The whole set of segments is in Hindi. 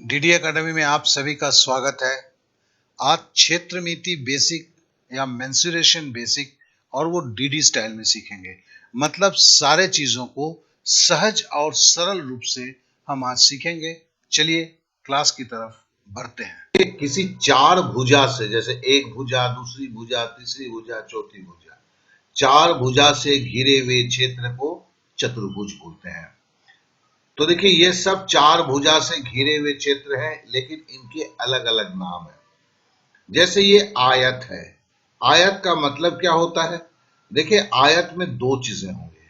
डीडी एकेडमी में आप सभी का स्वागत है। आज क्षेत्रमिति बेसिक या मेंसुरेशन बेसिक और वो डीडी स्टाइल में सीखेंगे। मतलब सारे चीजों को सहज और सरल रूप से हम आज सीखेंगे। चलिए क्लास की तरफ बढ़ते हैं। किसी चार भुजा से, जैसे एक भुजा, दूसरी भुजा, तीसरी भुजा, चौथी भुजा, चार भुजा से घिरे हुए क्षेत्र को चतुर्भुज बोलते हैं। तो देखिए, ये सब चार भुजा से घिरे हुए क्षेत्र हैं, लेकिन इनके अलग अलग नाम है। जैसे ये आयत है। आयत का मतलब क्या होता है? देखिए, आयत में दो चीजें होंगी।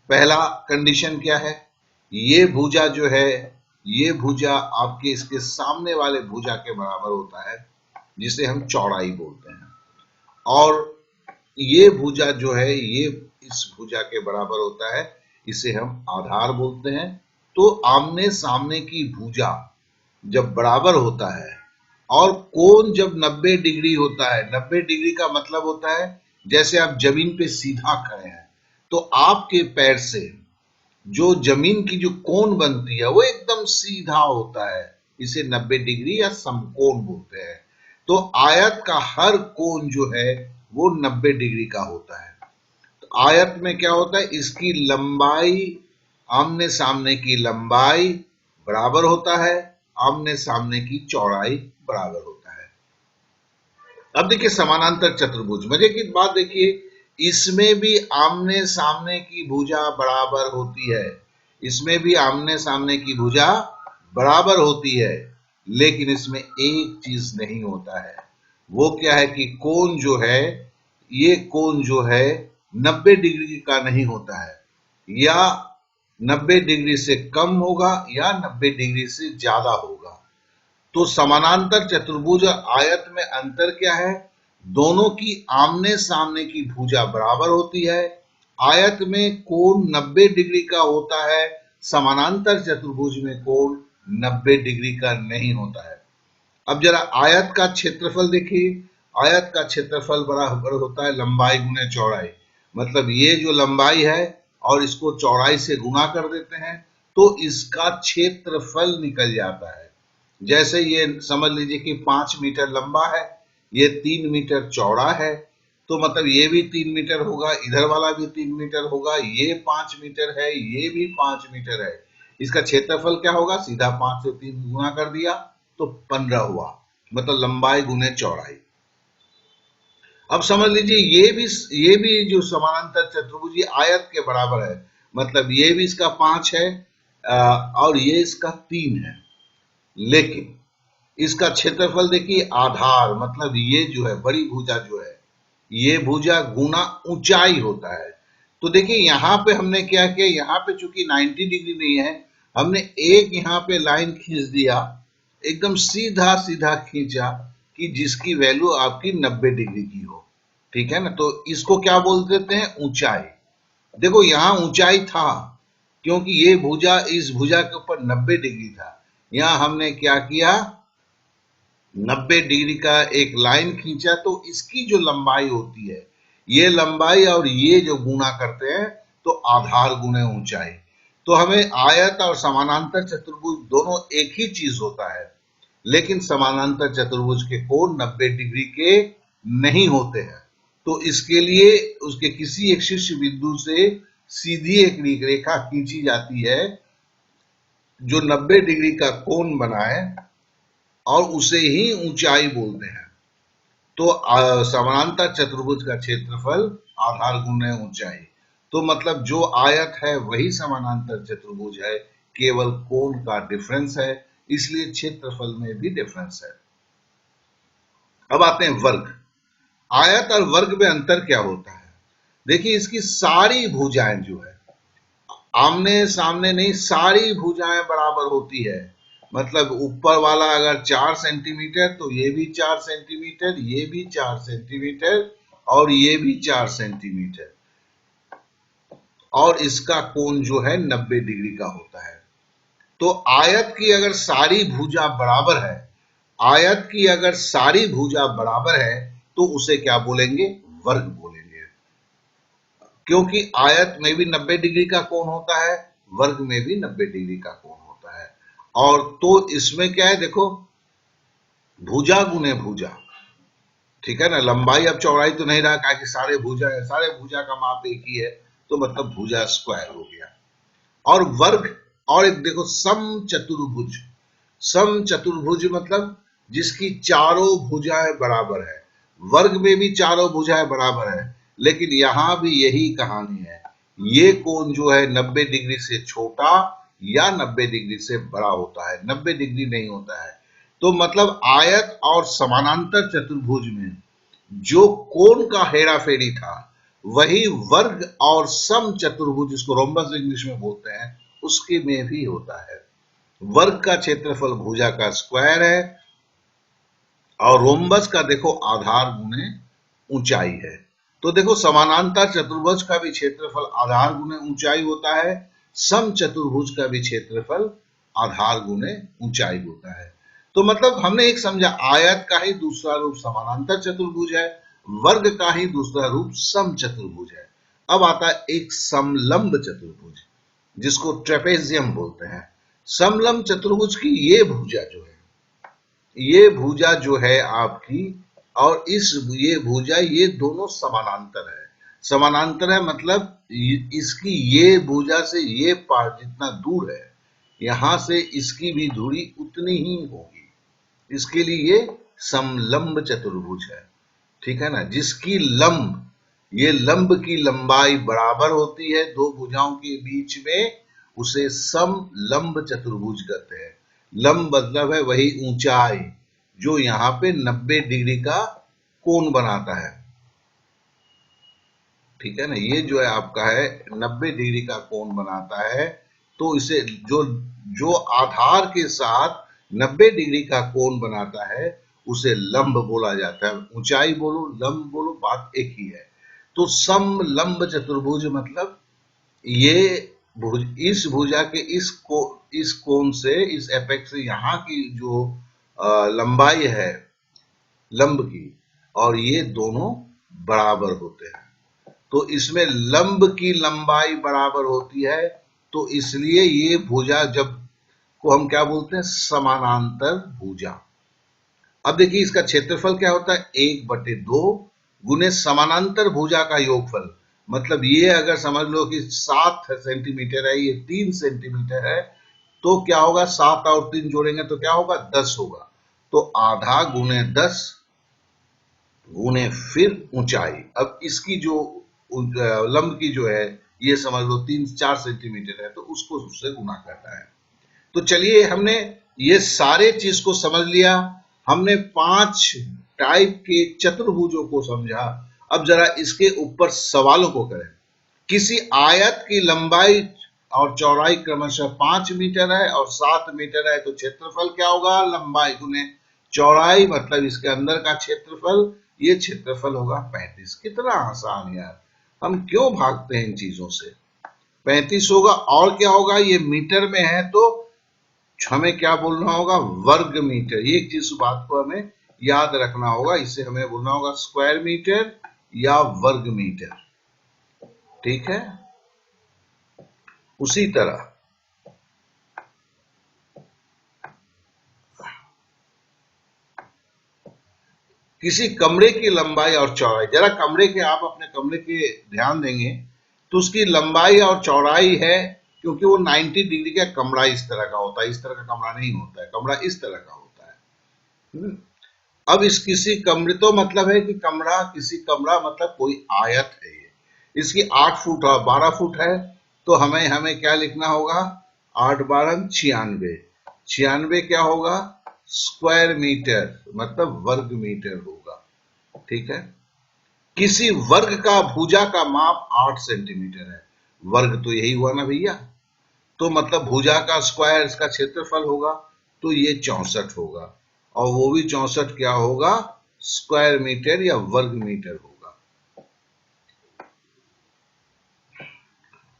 पहला कंडीशन क्या है? ये भुजा जो है, ये भुजा आपके इसके सामने वाले भुजा के बराबर होता है, जिसे हम चौड़ाई बोलते हैं। और ये भुजा जो है, ये इस भुजा के बराबर होता है, इसे हम आधार बोलते हैं। तो आमने सामने की भुजा जब बराबर होता है और कोण जब 90 डिग्री होता है, 90 डिग्री का मतलब होता है जैसे आप जमीन पे सीधा खड़े हैं, तो आपके पैर से जो जमीन की जो कोण बनती है वो एकदम सीधा होता है। इसे 90 डिग्री या समकोण बोलते हैं। तो आयत का हर कोण जो है वो 90 डिग्री का होता है। तो आयत में क्या होता है? इसकी लंबाई, आमने सामने की लंबाई बराबर होता है, आमने सामने की चौड़ाई बराबर होता है। अब देखिए समानांतर चतुर्भुज, मजे की बात देखिए, इसमें भी आमने सामने की भुजा बराबर होती है। इसमें भी आमने सामने की भुजा बराबर होती है, लेकिन इसमें एक चीज नहीं होता है। वो क्या है कि कोण जो है, ये कोण जो है 90 डिग्री का नहीं होता है, या 90 डिग्री से कम होगा या 90 डिग्री से ज्यादा होगा। तो समानांतर चतुर्भुज और आयत में अंतर क्या है? दोनों की आमने सामने की भुजा बराबर होती है। आयत में कोण 90 डिग्री का होता है, समानांतर चतुर्भुज में कोण 90 डिग्री का नहीं होता है। अब जरा आयत का क्षेत्रफल देखिए। आयत का क्षेत्रफल बराबर होता है लंबाई गुने चौड़ाई। मतलब ये जो लंबाई है और इसको चौड़ाई से गुणा कर देते हैं तो इसका क्षेत्रफल निकल जाता है। जैसे ये समझ लीजिए कि 5 मीटर लंबा है, ये 3 मीटर चौड़ा है, तो मतलब ये भी 3 मीटर होगा, इधर वाला भी 3 मीटर होगा, ये 5 मीटर है, ये भी 5 मीटर है। इसका क्षेत्रफल क्या होगा? सीधा 5 से 3 गुणा कर दिया तो 15 हुआ। मतलब लंबाई गुने चौड़ाई। अब समझ लीजिए ये भी जो समानांतर चतुर्भुज आयत के बराबर है, मतलब ये भी इसका 5 है और ये इसका 3 है। लेकिन इसका क्षेत्रफल देखिए, आधार मतलब ये जो है बड़ी भुजा जो है, ये भुजा गुना ऊंचाई होता है। तो देखिए यहां पे हमने क्या किया, यहां पे चूंकि 90 डिग्री नहीं है, हमने एक यहां पे लाइन खींच दिया, एकदम सीधा सीधा खींचा कि जिसकी वैल्यू आपकी 90 डिग्री की हो। ठीक है ना? तो इसको क्या बोल देते हैं? ऊंचाई। देखो यहां ऊंचाई था क्योंकि ये भुजा इस भुजा के ऊपर 90 डिग्री था। यहां हमने क्या किया, 90 डिग्री का एक लाइन खींचा, तो इसकी जो लंबाई होती है, ये लंबाई और ये जो गुणा करते हैं तो आधार गुणे ऊंचाई। तो हमें आयत और समानांतर चतुर्भुज दोनों एक ही चीज होता है, लेकिन समानांतर चतुर्भुज के कोण 90 डिग्री के नहीं होते हैं। तो इसके लिए उसके किसी एक शीर्ष बिंदु से सीधी एक रेखा खींची जाती है जो 90 डिग्री का कोण बनाए, और उसे ही ऊंचाई बोलते हैं। तो समानांतर चतुर्भुज का क्षेत्रफल आधार गुणे ऊंचाई। तो मतलब जो आयत है वही समानांतर चतुर्भुज है, केवल कोण का डिफरेंस है, इसलिए क्षेत्रफल में भी डिफरेंस है। अब आते हैं वर्ग। आयत और वर्ग में अंतर क्या होता है? देखिए इसकी सारी भुजाएं जो है, आमने सामने नहीं, सारी भुजाएं बराबर होती है। मतलब ऊपर वाला अगर 4 सेंटीमीटर तो ये भी 4 सेंटीमीटर, ये भी 4 सेंटीमीटर और ये भी 4 सेंटीमीटर, और इसका कोण जो है 90 डिग्री का होता है। तो आयत की अगर सारी भुजा बराबर है, आयत की अगर सारी भुजा बराबर है तो उसे क्या बोलेंगे? वर्ग बोलेंगे। क्योंकि आयत में भी 90 डिग्री का कोण होता है, वर्ग में भी 90 डिग्री का कोण होता है। और तो इसमें क्या है देखो, भुजा गुने भुजा, ठीक है ना। लंबाई अब चौड़ाई तो नहीं रहा, कि सारे भुजा है, सारे भुजा का माप एक ही है, तो मतलब भुजा स्क्वायर हो गया। और वर्ग, और एक देखो सम चतुर्भुज। सम चतुर्भुज मतलब जिसकी चारों भुजाएं बराबर है। वर्ग में भी चारों भुजाएं बराबर है, लेकिन यहां भी यही कहानी है, ये कोण जो है 90 डिग्री से छोटा या 90 डिग्री से बड़ा होता है, 90 डिग्री नहीं होता है। तो मतलब आयत और समानांतर चतुर्भुज में जो कोण का हेराफेरी था, वही वर्ग और सम चतुर्भुज, जिसको रोम्बस इंग्लिश में बोलते हैं, उसके में भी होता है। वर्ग का क्षेत्रफल भुजा का स्क्वायर है, और रोम्बस का देखो आधार गुने ऊंचाई है। तो देखो समानांतर चतुर्भुज का भी क्षेत्रफल आधार गुने ऊंचाई होता है, सम चतुर्भुज का भी क्षेत्रफल आधार गुने ऊंचाई होता है। तो मतलब हमने एक समझा, आयत का ही दूसरा रूप समानांतर चतुर्भुज है, वर्ग का ही दूसरा रूप सम चतुर्भुज है। अब आता है एक समलंब चतुर्भुज, जिसको ट्रेपेजियम बोलते हैं। समलंब चतुर्भुज की ये भुजा जो है आपकी, और ये भुजा, ये दोनों समानांतर है। समानांतर है मतलब इसकी ये भुजा से ये पार्ट जितना दूर है, यहां से इसकी भी दूरी उतनी ही होगी। इसके लिए ये समलंब चतुर्भुज है, ठीक है ना। जिसकी लंब, ये लंब की लंबाई बराबर होती है दो भुजाओं के बीच में, उसे समलंब चतुर्भुज कहते हैं। लंब मतलब है वही ऊंचाई जो यहां पे 90 डिग्री का कोण बनाता है, ठीक है ना। ये जो है आपका है 90 डिग्री का कोण बनाता है, तो इसे जो जो आधार के साथ 90 डिग्री का कोण बनाता है, उसे लंब बोला जाता है। ऊंचाई बोलो लंब बोलो, बात एक ही है। तो समलंब चतुर्भुज मतलब ये इस भुजा के इस कोण से, इस एपेक्स से यहाँ की जो लंबाई है लंब की, और ये दोनों बराबर होते हैं। तो इसमें लंब की लंबाई बराबर होती है, तो इसलिए ये भुजा जब को हम क्या बोलते हैं, समानांतर भुजा। अब देखिए इसका क्षेत्रफल क्या होता है, 1/2 गुने समानांतर भुजा का योगफल। मतलब ये अगर समझ लो कि 7 सेंटीमीटर है, ये 3 सेंटीमीटर है, तो क्या होगा, 7 और 3 जोड़ेंगे तो क्या होगा, 10 होगा। तो आधा गुने 10 गुने फिर ऊंचाई। अब इसकी जो लंब की जो है, ये समझ लो 3-4 सेंटीमीटर है, तो उसको उससे गुना करना है। तो चलिए हमने ये सारे चीज को समझ लिया, हमने 5 टाइप के चतुर्भुजों को समझा। अब जरा इसके ऊपर सवालों को करें। किसी आयत की लंबाई और चौड़ाई क्रमशः 5 मीटर है और 7 मीटर है, तो क्षेत्रफल क्या होगा, लंबाई गुने चौड़ाई, मतलब इसके अंदर का क्षेत्रफल, ये क्षेत्रफल होगा 35। कितना आसान यार, हम क्यों भागते हैं इन चीजों से। 35 होगा, और क्या होगा, ये मीटर में है तो हमें क्या बोलना होगा, वर्ग मीटर। एक चीज बात को हमें याद रखना होगा, इसे हमें बोलना होगा स्क्वायर मीटर या वर्ग मीटर, ठीक है। उसी तरह किसी कमरे की लंबाई और चौड़ाई, जरा कमरे के, आप अपने कमरे के ध्यान देंगे तो उसकी लंबाई और चौड़ाई है, क्योंकि वो 90 डिग्री का कमरा इस तरह का होता है, इस तरह का कमरा नहीं होता है, कमरा इस तरह का होता है। अब इस किसी कमरे, तो मतलब है कि कमरा, किसी कमरा मतलब कोई आयत है, ये इसकी 8 फुट और 12 फुट है, तो हमें हमें क्या लिखना होगा, 8 12 96, 96 क्या होगा, स्क्वायर मीटर, मतलब वर्ग मीटर होगा, ठीक है। किसी वर्ग का भुजा का माप 8 सेंटीमीटर है, वर्ग तो यही हुआ ना भैया, तो मतलब भुजा का स्क्वायर इसका क्षेत्रफल होगा, तो ये 64 होगा, और वो भी 64 क्या होगा, स्क्वायर मीटर या वर्ग मीटर होगा।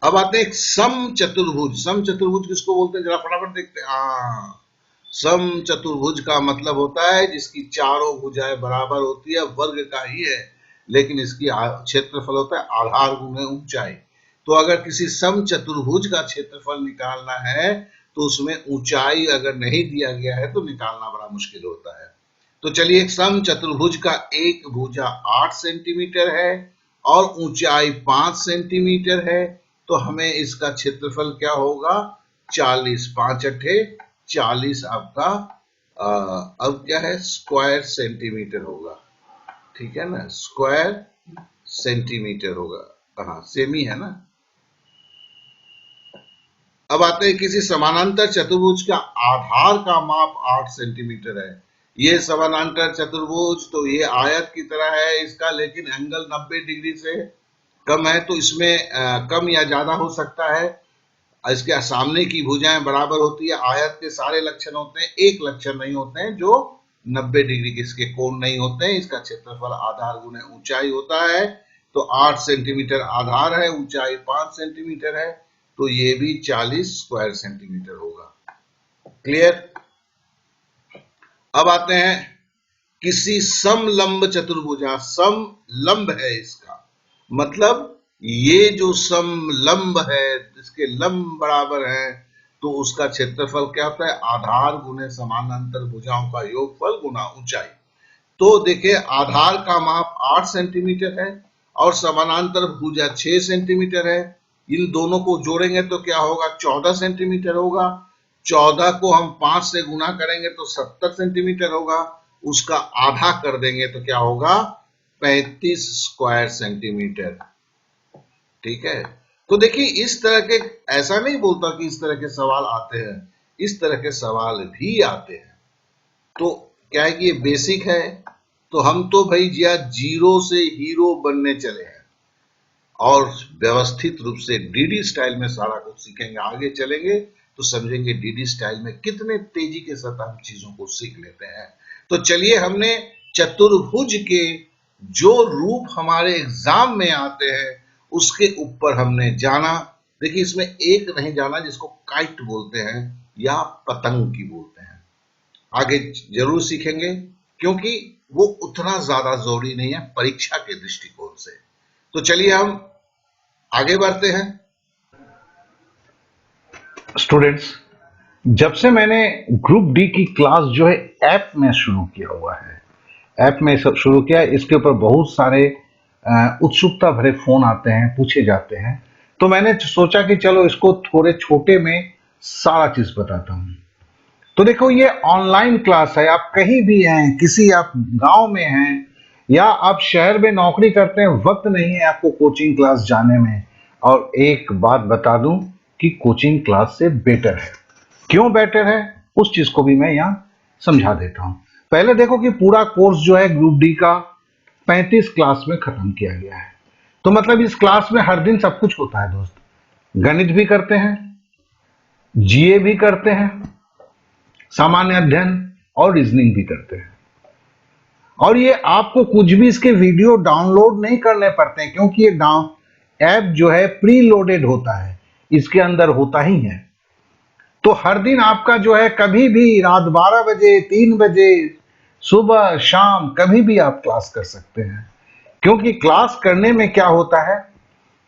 अब आते हैं सम चतुर्भुज। सम चतुर्भुज किसको बोलते हैं, जरा फटाफट देखते हैं। सम चतुर्भुज का मतलब होता है जिसकी चारों भुजाएं बराबर होती है, वर्ग का ही है, लेकिन इसकी क्षेत्रफल होता है आधार गुने ऊंचाई। तो अगर किसी सम चतुर्भुज का क्षेत्रफल निकालना है, तो उसमें ऊंचाई अगर नहीं दिया गया है तो निकालना बड़ा मुश्किल होता है। तो चलिए, एक सम चतुर्भुज का एक भुजा 8 सेंटीमीटर है और ऊंचाई 5 सेंटीमीटर है, तो हमें इसका क्षेत्रफल क्या होगा? 40, 5 अट्ठे 40 आपका अब क्या है? स्क्वायर सेंटीमीटर होगा, ठीक है ना, स्क्वायर सेंटीमीटर होगा। हाँ, सेम ही है ना। अब आते हैं किसी समानांतर चतुर्भुज का आधार का माप 8 सेंटीमीटर है। ये समानांतर चतुर्भुज, तो ये आयत की तरह है इसका, लेकिन एंगल 90 डिग्री से कम है, तो इसमें कम या ज्यादा हो सकता है। इसके सामने की भुजाएं बराबर होती है। आयत के सारे लक्षण होते हैं, एक लक्षण नहीं होते हैं जो 90 डिग्री के इसके कोण नहीं होते हैं। इसका क्षेत्रफल आधार गुने ऊंचाई होता है, तो 8 सेंटीमीटर आधार है, ऊंचाई 5 सेंटीमीटर है, तो ये भी 40 स्क्वायर सेंटीमीटर होगा। क्लियर? अब आते हैं किसी समलंब चतुर्भुजा, समलंब है इसका मतलब ये जो समलंब है, इसके लंब बराबर है, तो उसका क्षेत्रफल क्या होता है? आधार गुने समानांतर भुजाओं का योगफल गुना ऊंचाई। तो देखिए, आधार का माप 8 सेंटीमीटर है और समानांतर भुजा 6 सेंटीमीटर है। इन दोनों को जोड़ेंगे तो क्या होगा? 14 सेंटीमीटर होगा। 14 को हम 5 से गुना करेंगे तो 70 सेंटीमीटर होगा। उसका आधा कर देंगे तो क्या होगा? 35 स्क्वायर सेंटीमीटर। ठीक है, तो देखिए, इस तरह के, ऐसा नहीं बोलता कि इस तरह के सवाल आते हैं, इस तरह के सवाल भी आते हैं। तो क्या है कि ये बेसिक है, तो हम तो भाई जिया जीरो से हीरो बनने चले हैं और व्यवस्थित रूप से डीडी स्टाइल में सारा कुछ सीखेंगे। आगे चलेंगे तो समझेंगे डीडी स्टाइल में कितने तेजी के साथ हम चीजों को सीख लेते हैं। तो चलिए, हमने चतुर्भुज के जो रूप हमारे एग्जाम में आते हैं उसके ऊपर हमने जाना। देखिए, इसमें एक नहीं जाना जिसको काइट बोलते हैं या पतंग की बोलते हैं। आगे जरूर सीखेंगे क्योंकि वो उतना ज्यादा जरूरी नहीं है परीक्षा के दृष्टिकोण से। तो चलिए हम आगे बढ़ते हैं। स्टूडेंट्स, जब से मैंने ग्रुप डी की क्लास जो है ऐप में शुरू किया हुआ है, ऐप में सब शुरू किया, इसके ऊपर बहुत सारे उत्सुकता भरे फोन आते हैं, पूछे जाते हैं, तो मैंने सोचा कि चलो इसको थोड़े छोटे में सारा चीज बताता हूं। तो देखो, ये ऑनलाइन क्लास है, आप कहीं भी हैं, किसी आप गांव में हैं या आप शहर में नौकरी करते हैं, वक्त नहीं है आपको कोचिंग क्लास जाने में। और एक बात बता दूं कि कोचिंग क्लास से बेटर है। क्यों बेटर है, उस चीज को भी मैं यहां समझा देता हूं। पहले देखो कि पूरा कोर्स जो है ग्रुप डी का 35 क्लास में खत्म किया गया है। तो मतलब इस क्लास में हर दिन सब कुछ होता है दोस्त। गणित भी करते हैं, जीए भी करते हैं, सामान्य अध्ययन और रीजनिंग भी करते हैं। और ये आपको कुछ भी इसके वीडियो डाउनलोड नहीं करने पड़ते हैं, क्योंकि ये ऐप जो है प्री लोडेड होता है, इसके अंदर होता ही है। तो हर दिन आपका जो है, कभी भी रात 12 बजे, 3 बजे, सुबह शाम, कभी भी आप क्लास कर सकते हैं। क्योंकि क्लास करने में क्या होता है,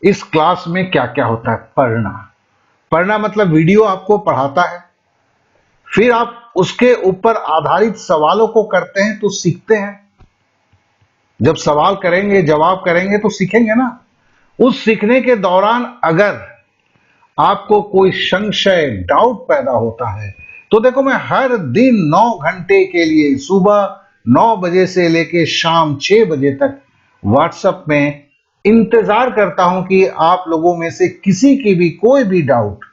इस क्लास में क्या क्या होता है? पढ़ना मतलब वीडियो आपको पढ़ाता है, फिर आप उसके ऊपर आधारित सवालों को करते हैं तो सीखते हैं। जब सवाल करेंगे, जवाब करेंगे तो सीखेंगे ना। उस सीखने के दौरान अगर आपको कोई संशय, डाउट पैदा होता है, तो देखो, मैं हर दिन 9 घंटे के लिए सुबह 9 बजे से लेके शाम 6 बजे तक व्हाट्सएप में इंतजार करता हूं कि आप लोगों में से किसी की भी कोई भी डाउट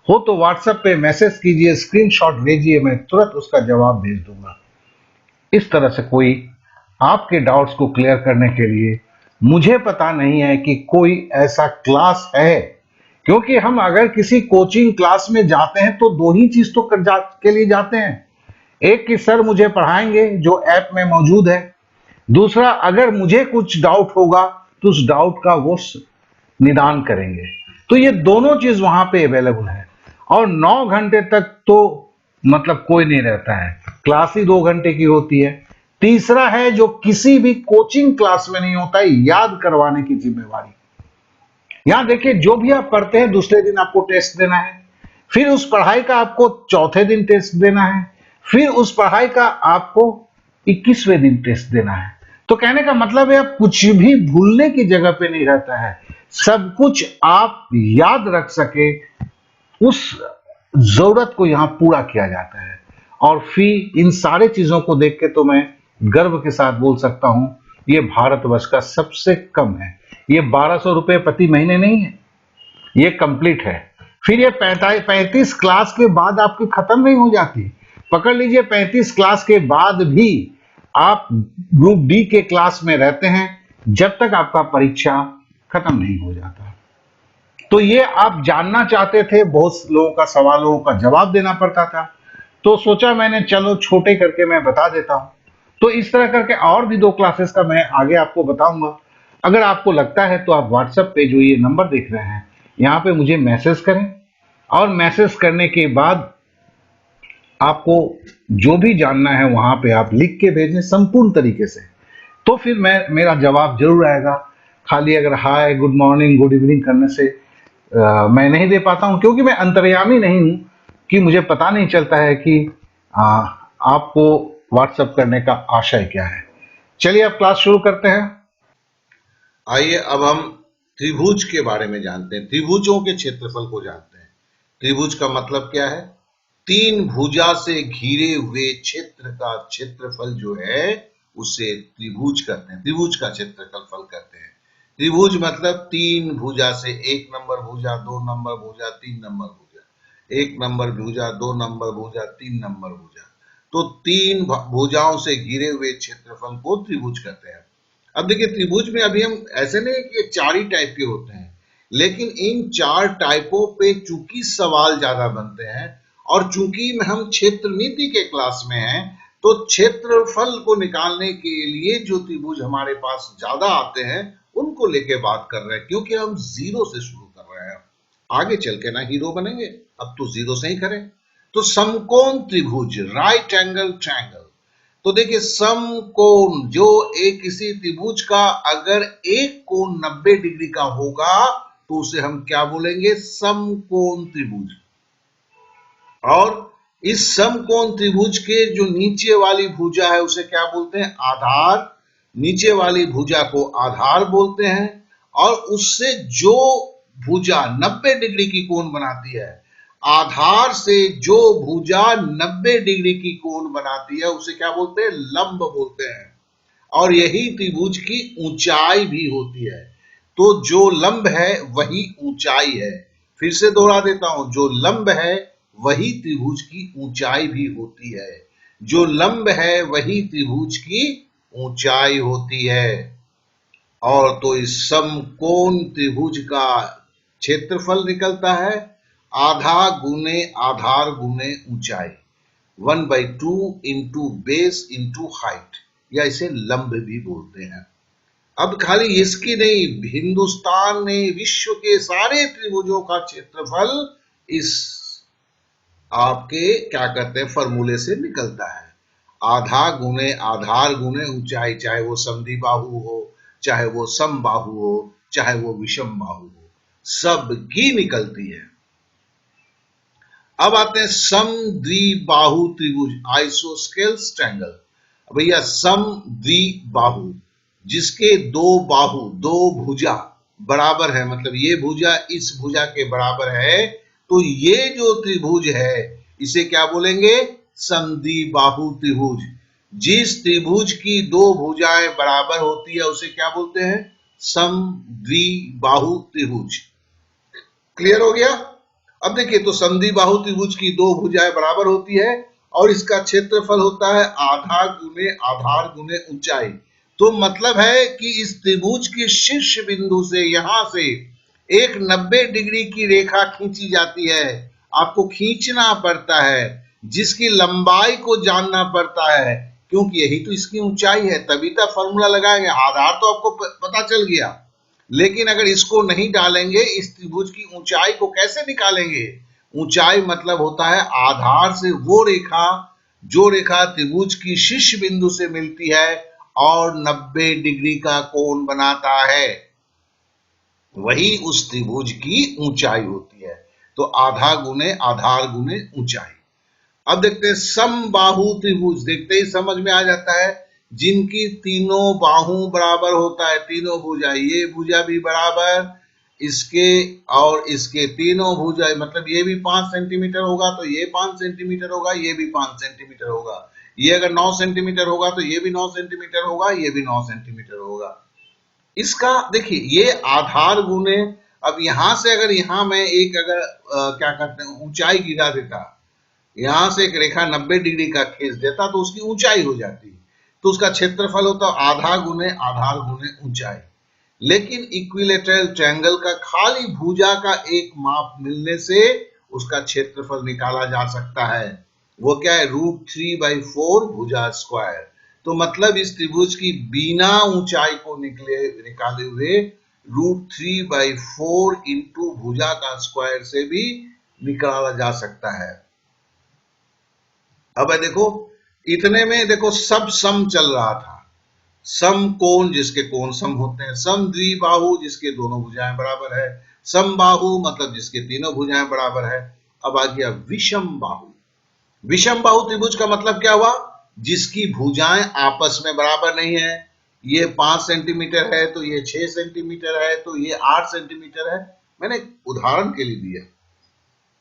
हो तो व्हाट्सएप पे मैसेज कीजिए, स्क्रीनशॉट भेजिए, मैं तुरंत उसका जवाब भेज दूंगा। इस तरह से कोई आपके डाउट्स को क्लियर करने के लिए, मुझे पता नहीं है कि कोई ऐसा क्लास है। क्योंकि हम अगर किसी कोचिंग क्लास में जाते हैं तो दो ही चीज तो के लिए जाते हैं। एक कि सर मुझे पढ़ाएंगे जो ऐप में मौजूद है, दूसरा अगर मुझे कुछ डाउट होगा तो उस डाउट का वो निदान करेंगे। तो ये दोनों चीज वहां पे अवेलेबल है। और 9 घंटे तक तो मतलब कोई नहीं रहता है, क्लास ही 2 घंटे की होती है। तीसरा है जो किसी भी कोचिंग क्लास में नहीं होता है, याद करवाने की जिम्मेवारी। यहां देखिए, जो भी आप पढ़ते हैं दूसरे दिन आपको टेस्ट देना है, फिर उस पढ़ाई का आपको चौथे दिन टेस्ट देना है, फिर उस पढ़ाई का आपको 21वें दिन टेस्ट देना है। तो कहने का मतलब है अब कुछ भी भूलने की जगह पे नहीं रहता है, सब कुछ आप याद रख सके उस जरूरत को यहां पूरा किया जाता है। और फिर इन सारे चीजों को देख के तो मैं गर्व के साथ बोल सकता हूं ये भारतवर्ष का सबसे कम है। ये 1200 रुपए प्रति महीने नहीं है, ये कंप्लीट है। फिर ये 35 क्लास के बाद आपकी खत्म नहीं हो जाती। पकड़ लीजिए 35 क्लास के बाद भी आप ग्रुप डी के क्लास में रहते हैं जब तक आपका परीक्षा खत्म नहीं हो जाता। तो ये आप जानना चाहते थे, बहुत लोगों का सवालों का जवाब देना पड़ता था, तो सोचा मैंने चलो छोटे करके मैं बता देता हूं। तो इस तरह करके और भी 2 क्लासेस का मैं आगे आपको बताऊंगा। अगर आपको लगता है तो आप व्हाट्सएप पे जो ये नंबर देख रहे हैं यहाँ पे मुझे मैसेज करें, और मैसेज करने के बाद आपको जो भी जानना है वहां पे आप लिख के भेजें संपूर्ण तरीके से, तो फिर मेरा जवाब जरूर आएगा। खाली अगर hi good morning good evening करने से मैं नहीं दे पाता हूं, क्योंकि मैं अंतर्यामी नहीं हूं कि मुझे पता नहीं चलता है कि आपको व्हाट्सएप करने का आशय क्या है। चलिए अब क्लास शुरू करते हैं। आइए अब हम त्रिभुज के बारे में जानते हैं, त्रिभुजों के क्षेत्रफल को जानते हैं। त्रिभुज का मतलब क्या है? 3 भुजा से घिरे हुए क्षेत्र का क्षेत्रफल जो है उसे त्रिभुज कहते हैं, त्रिभुज का क्षेत्रफल कहते हैं। त्रिभुज मतलब 3 भुजा से, 1 नंबर भुजा, 2 नंबर भुजा, 3 नंबर भुजा, 1 नंबर भुजा, 2 नंबर भुजा, 3 नंबर भुजा, तो 3 भुजाओं से घिरे हुए क्षेत्रफल को त्रिभुज कहते हैं। अब देखिए त्रिभुज में अभी हम ऐसे नहीं कि 4 ही टाइप के होते हैं, लेकिन इन 4 टाइपों पे चूंकि सवाल ज्यादा बनते हैं और चूंकि हम क्षेत्र नीति के क्लास में हैं, तो क्षेत्रफल को निकालने के लिए जो त्रिभुज हमारे पास ज्यादा आते हैं उनको लेके बात कर रहे हैं, क्योंकि हम 0 से शुरू कर रहे हैं। आगे चल के ना हीरो बनेंगे, अब तो 0 से ही करें। तो समकोण त्रिभुज, राइट एंगल ट्रायंगल। तो देखिए समकोण जो एक किसी त्रिभुज का अगर एक कोण 90 डिग्री का होगा तो उसे हम क्या बोलेंगे? समकोण त्रिभुज। और इस समकोण त्रिभुज के जो नीचे वाली भुजा है उसे क्या बोलते हैं? आधार। नीचे वाली भुजा को आधार बोलते हैं। और उससे जो भुजा 90 डिग्री की कोण बनाती है, आधार से जो भुजा 90 डिग्री की कोण बनाती है उसे क्या बोलते हैं? लंब बोलते हैं। और यही त्रिभुज की ऊंचाई भी होती है। तो जो लंब है वही ऊंचाई है। फिर से दोहरा देता हूं, जो लंब है वही त्रिभुज की ऊंचाई भी होती है। जो लंब है वही त्रिभुज की ऊंचाई होती है। और तो इस समकोण त्रिभुज का क्षेत्रफल निकलता है आधा गुने आधार गुने ऊंचाई, 1/2 इंटू बेस इंटू हाइट, या इसे लंब भी बोलते हैं। अब खाली इसकी नहीं, हिंदुस्तान ने विश्व के सारे त्रिभुजों का क्षेत्रफल इस आपके क्या कहते हैं फॉर्मूले से निकलता है। आधा गुने आधार गुने ऊंचाई, चाहे वो समद्विबाहु हो, चाहे वो समबाहु हो, चाहे वो विषम बाहु हो, सबकी निकलती है। अब आते हैं समद्विबाहु त्रिभुज, आइसोस्केल्स ट्रायंगल। भैया समद्विबाहु जिसके 2 बाहु, 2 भुजा बराबर है, मतलब ये भुजा इस भुजा के बराबर है, तो ये जो त्रिभुज है इसे क्या बोलेंगे? समद्विबाहु त्रिभुज। जिस त्रिभुज की 2 भुजाएं बराबर होती है उसे क्या बोलते हैं? समद्विबाहु त्रिभुज। क्लियर हो गया? अब देखिए तो समद्विबाहु त्रिभुज की 2 भुजाएं बराबर होती है और इसका क्षेत्रफल होता है आधार गुने ऊंचाई। तो मतलब है कि इस त्रिभुज के शीर्ष बिंदु से यहां से एक 90 डिग्री की रेखा खींची जाती है। आपको खींचना पड़ता है, जिसकी लंबाई को जानना पड़ता है, क्योंकि यही तो इसकी ऊंचाई है, तभी तो फॉर्मूला लगाएंगे। आधार तो आपको पता चल गया, लेकिन अगर इसको नहीं डालेंगे, इस त्रिभुज की ऊंचाई को कैसे निकालेंगे? ऊंचाई मतलब होता है आधार से वो रेखा, जो रेखा त्रिभुज की शीर्ष बिंदु से मिलती है और 90 डिग्री का कोण बनाता है, वही उस त्रिभुज की ऊंचाई होती है। तो आधा गुने आधार गुने ऊंचाई। अब देखते हैं समबाहु त्रिभुज, देखते ही समझ में आ जाता है, जिनकी तीनों बाहु बराबर होता है, तीनों भुजा, ये भुजा भी बराबर इसके और इसके, तीनों भुजा मतलब ये भी 5 सेंटीमीटर होगा तो ये 5 सेंटीमीटर होगा, ये भी 5 सेंटीमीटर होगा, ये अगर 9 सेंटीमीटर होगा तो ये भी 9 सेंटीमीटर होगा, ये भी 9 सेंटीमीटर होगा। इसका देखिए ये आधार गुने, अब यहां से अगर यहां मैं एक अगर क्या कहते हैं ऊंचाई गिरा देता, यहां से एक रेखा 90 डिग्री का खींच देता तो उसकी ऊंचाई हो जाती, तो उसका क्षेत्रफल होता आधा गुने आधार गुने ऊंचाई। लेकिन इक्विलेटरल ट्रायंगल का खाली भुजा का एक माप मिलने से उसका क्षेत्रफल निकाला जा सकता है। वो क्या है, √3/4 भुजा स्क्वायर। तो मतलब इस त्रिभुज की बिना ऊंचाई को निकाले हुए √3/4 इंटू भुजा का स्क्वायर से भी निकाला जा सकता है। अब देखो इतने में देखो सब सम चल रहा था, समकोण जिसके कोण सम होते हैं, समद्विबाहु जिसके दोनों भुजाएं बराबर है, समबाहु मतलब जिसके तीनों भुजाएं बराबर है। अब आ गया विषम बाहु। विषम बाहु त्रिभुज का मतलब क्या हुआ, जिसकी भुजाएं आपस में बराबर नहीं है, ये 5 सेंटीमीटर है तो ये 6 सेंटीमीटर है तो ये 8 सेंटीमीटर है, मैंने उदाहरण के लिए दिया,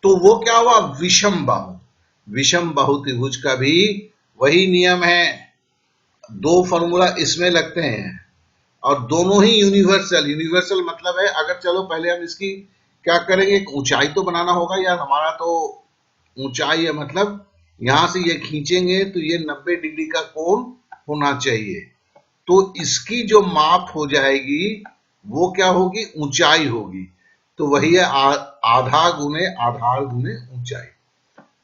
तो वो क्या हुआ विषम बाहु। विषम बाहु त्रिभुज का भी वही नियम है, दो फॉर्मूला इसमें लगते हैं और दोनों ही यूनिवर्सल। यूनिवर्सल मतलब है अगर चलो पहले हम इसकी क्या करेंगे, एक ऊंचाई तो बनाना होगा यार, हमारा तो ऊंचाई है मतलब यहां से ये खींचेंगे तो ये 90 डिग्री का कोण होना चाहिए, तो इसकी जो माप हो जाएगी वो क्या होगी, ऊंचाई होगी। तो वही है आधा गुने आधार गुने ऊंचाई।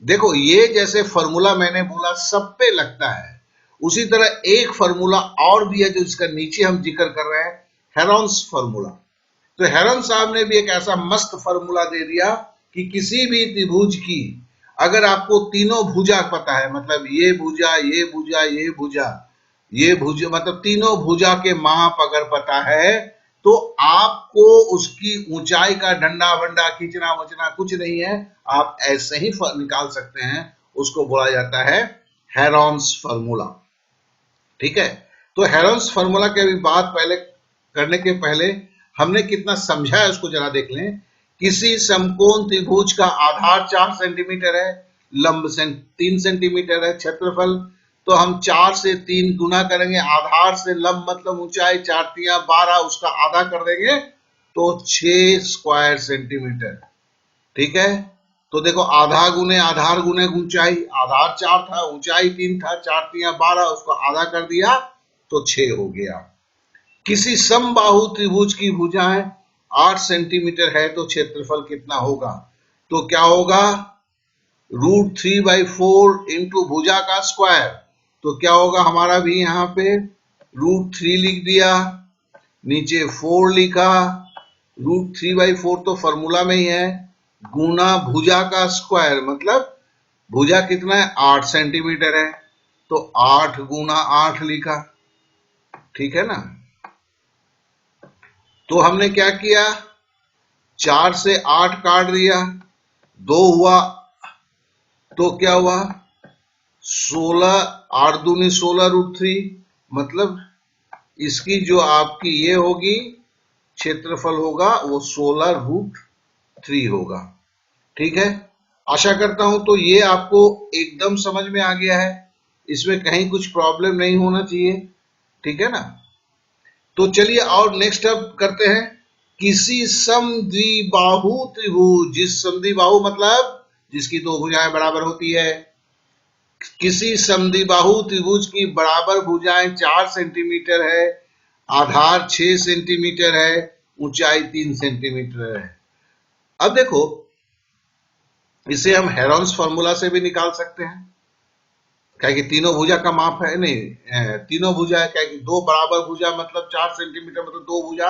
देखो ये जैसे फॉर्मूला मैंने बोला सब पे लगता है, उसी तरह एक फॉर्मूला और भी है जो इसका नीचे हम जिक्र कर रहे हैं, हेरोन्स फॉर्मूला। तो हेरोन साहब ने भी एक ऐसा मस्त फॉर्मूला दे दिया कि किसी भी त्रिभुज की अगर आपको तीनों भुजा पता है, मतलब ये भुजा ये भुजा ये भुजा ये भुजा, मतलब तीनों भुजा के माप अगर पता है तो आपको उसकी ऊंचाई का डंडा वंडा खींचना वचना कुछ नहीं है, आप ऐसे ही निकाल सकते हैं। उसको बोला जाता है हेरोन्स फॉर्मूला। ठीक है, तो हेरोन्स फॉर्मूला की अभी बात पहले करने के पहले हमने कितना समझा है उसको जरा देख लें। किसी समकोण त्रिभुज का आधार 4 सेंटीमीटर है, लंब 3 सेंटीमीटर है, क्षेत्रफल तो हम 4 से 3 गुना करेंगे, आधार से लंब मतलब ऊंचाई 4 तिया 12, उसका आधा कर देंगे तो 6 स्क्वायर सेंटीमीटर। ठीक है, तो देखो आधा गुने आधार गुने ऊंचाई, आधार 4 था ऊंचाई 3 था, 4 तिया 12, उसको आधा कर दिया तो 6 हो गया। किसी समबाहु त्रिभुज की भुजाएं 8 सेंटीमीटर है तो क्षेत्रफल कितना होगा, तो क्या होगा √3/4 इंटू भुजा का स्क्वायर, तो क्या होगा हमारा भी यहां पे √3 लिख दिया, नीचे 4 लिखा, √3/4 तो फॉर्मूला में ही है, गुना भुजा का स्क्वायर मतलब भुजा कितना है 8 सेंटीमीटर है तो 8 गुना 8 लिखा। ठीक है ना, तो हमने क्या किया 4 से 8 काट दिया, 2 हुआ तो क्या हुआ 16, 8 दूनी 16 √3, मतलब इसकी जो आपकी ये होगी क्षेत्रफल होगा वो 16√3 होगा। ठीक है, आशा करता हूं तो ये आपको एकदम समझ में आ गया है, इसमें कहीं कुछ प्रॉब्लम नहीं होना चाहिए। ठीक है ना, तो चलिए और नेक्स्ट अप करते हैं, किसी समद्विबाहु त्रिभुज, जिस समद्विबाहु मतलब जिसकी दो भुजाएं बराबर होती है, किसी समद्विबाहु त्रिभुज की बराबर भुजाएं 4 सेंटीमीटर है, आधार 6 सेंटीमीटर है, ऊंचाई 3 सेंटीमीटर है। अब देखो इसे हम हेरोन्स फॉर्मूला से भी निकाल सकते हैं, क्या कि तीनों भुजा का माप है, नहीं तीनों भुजा है, क्या कि दो बराबर भुजा मतलब 4 सेंटीमीटर मतलब दो भुजा,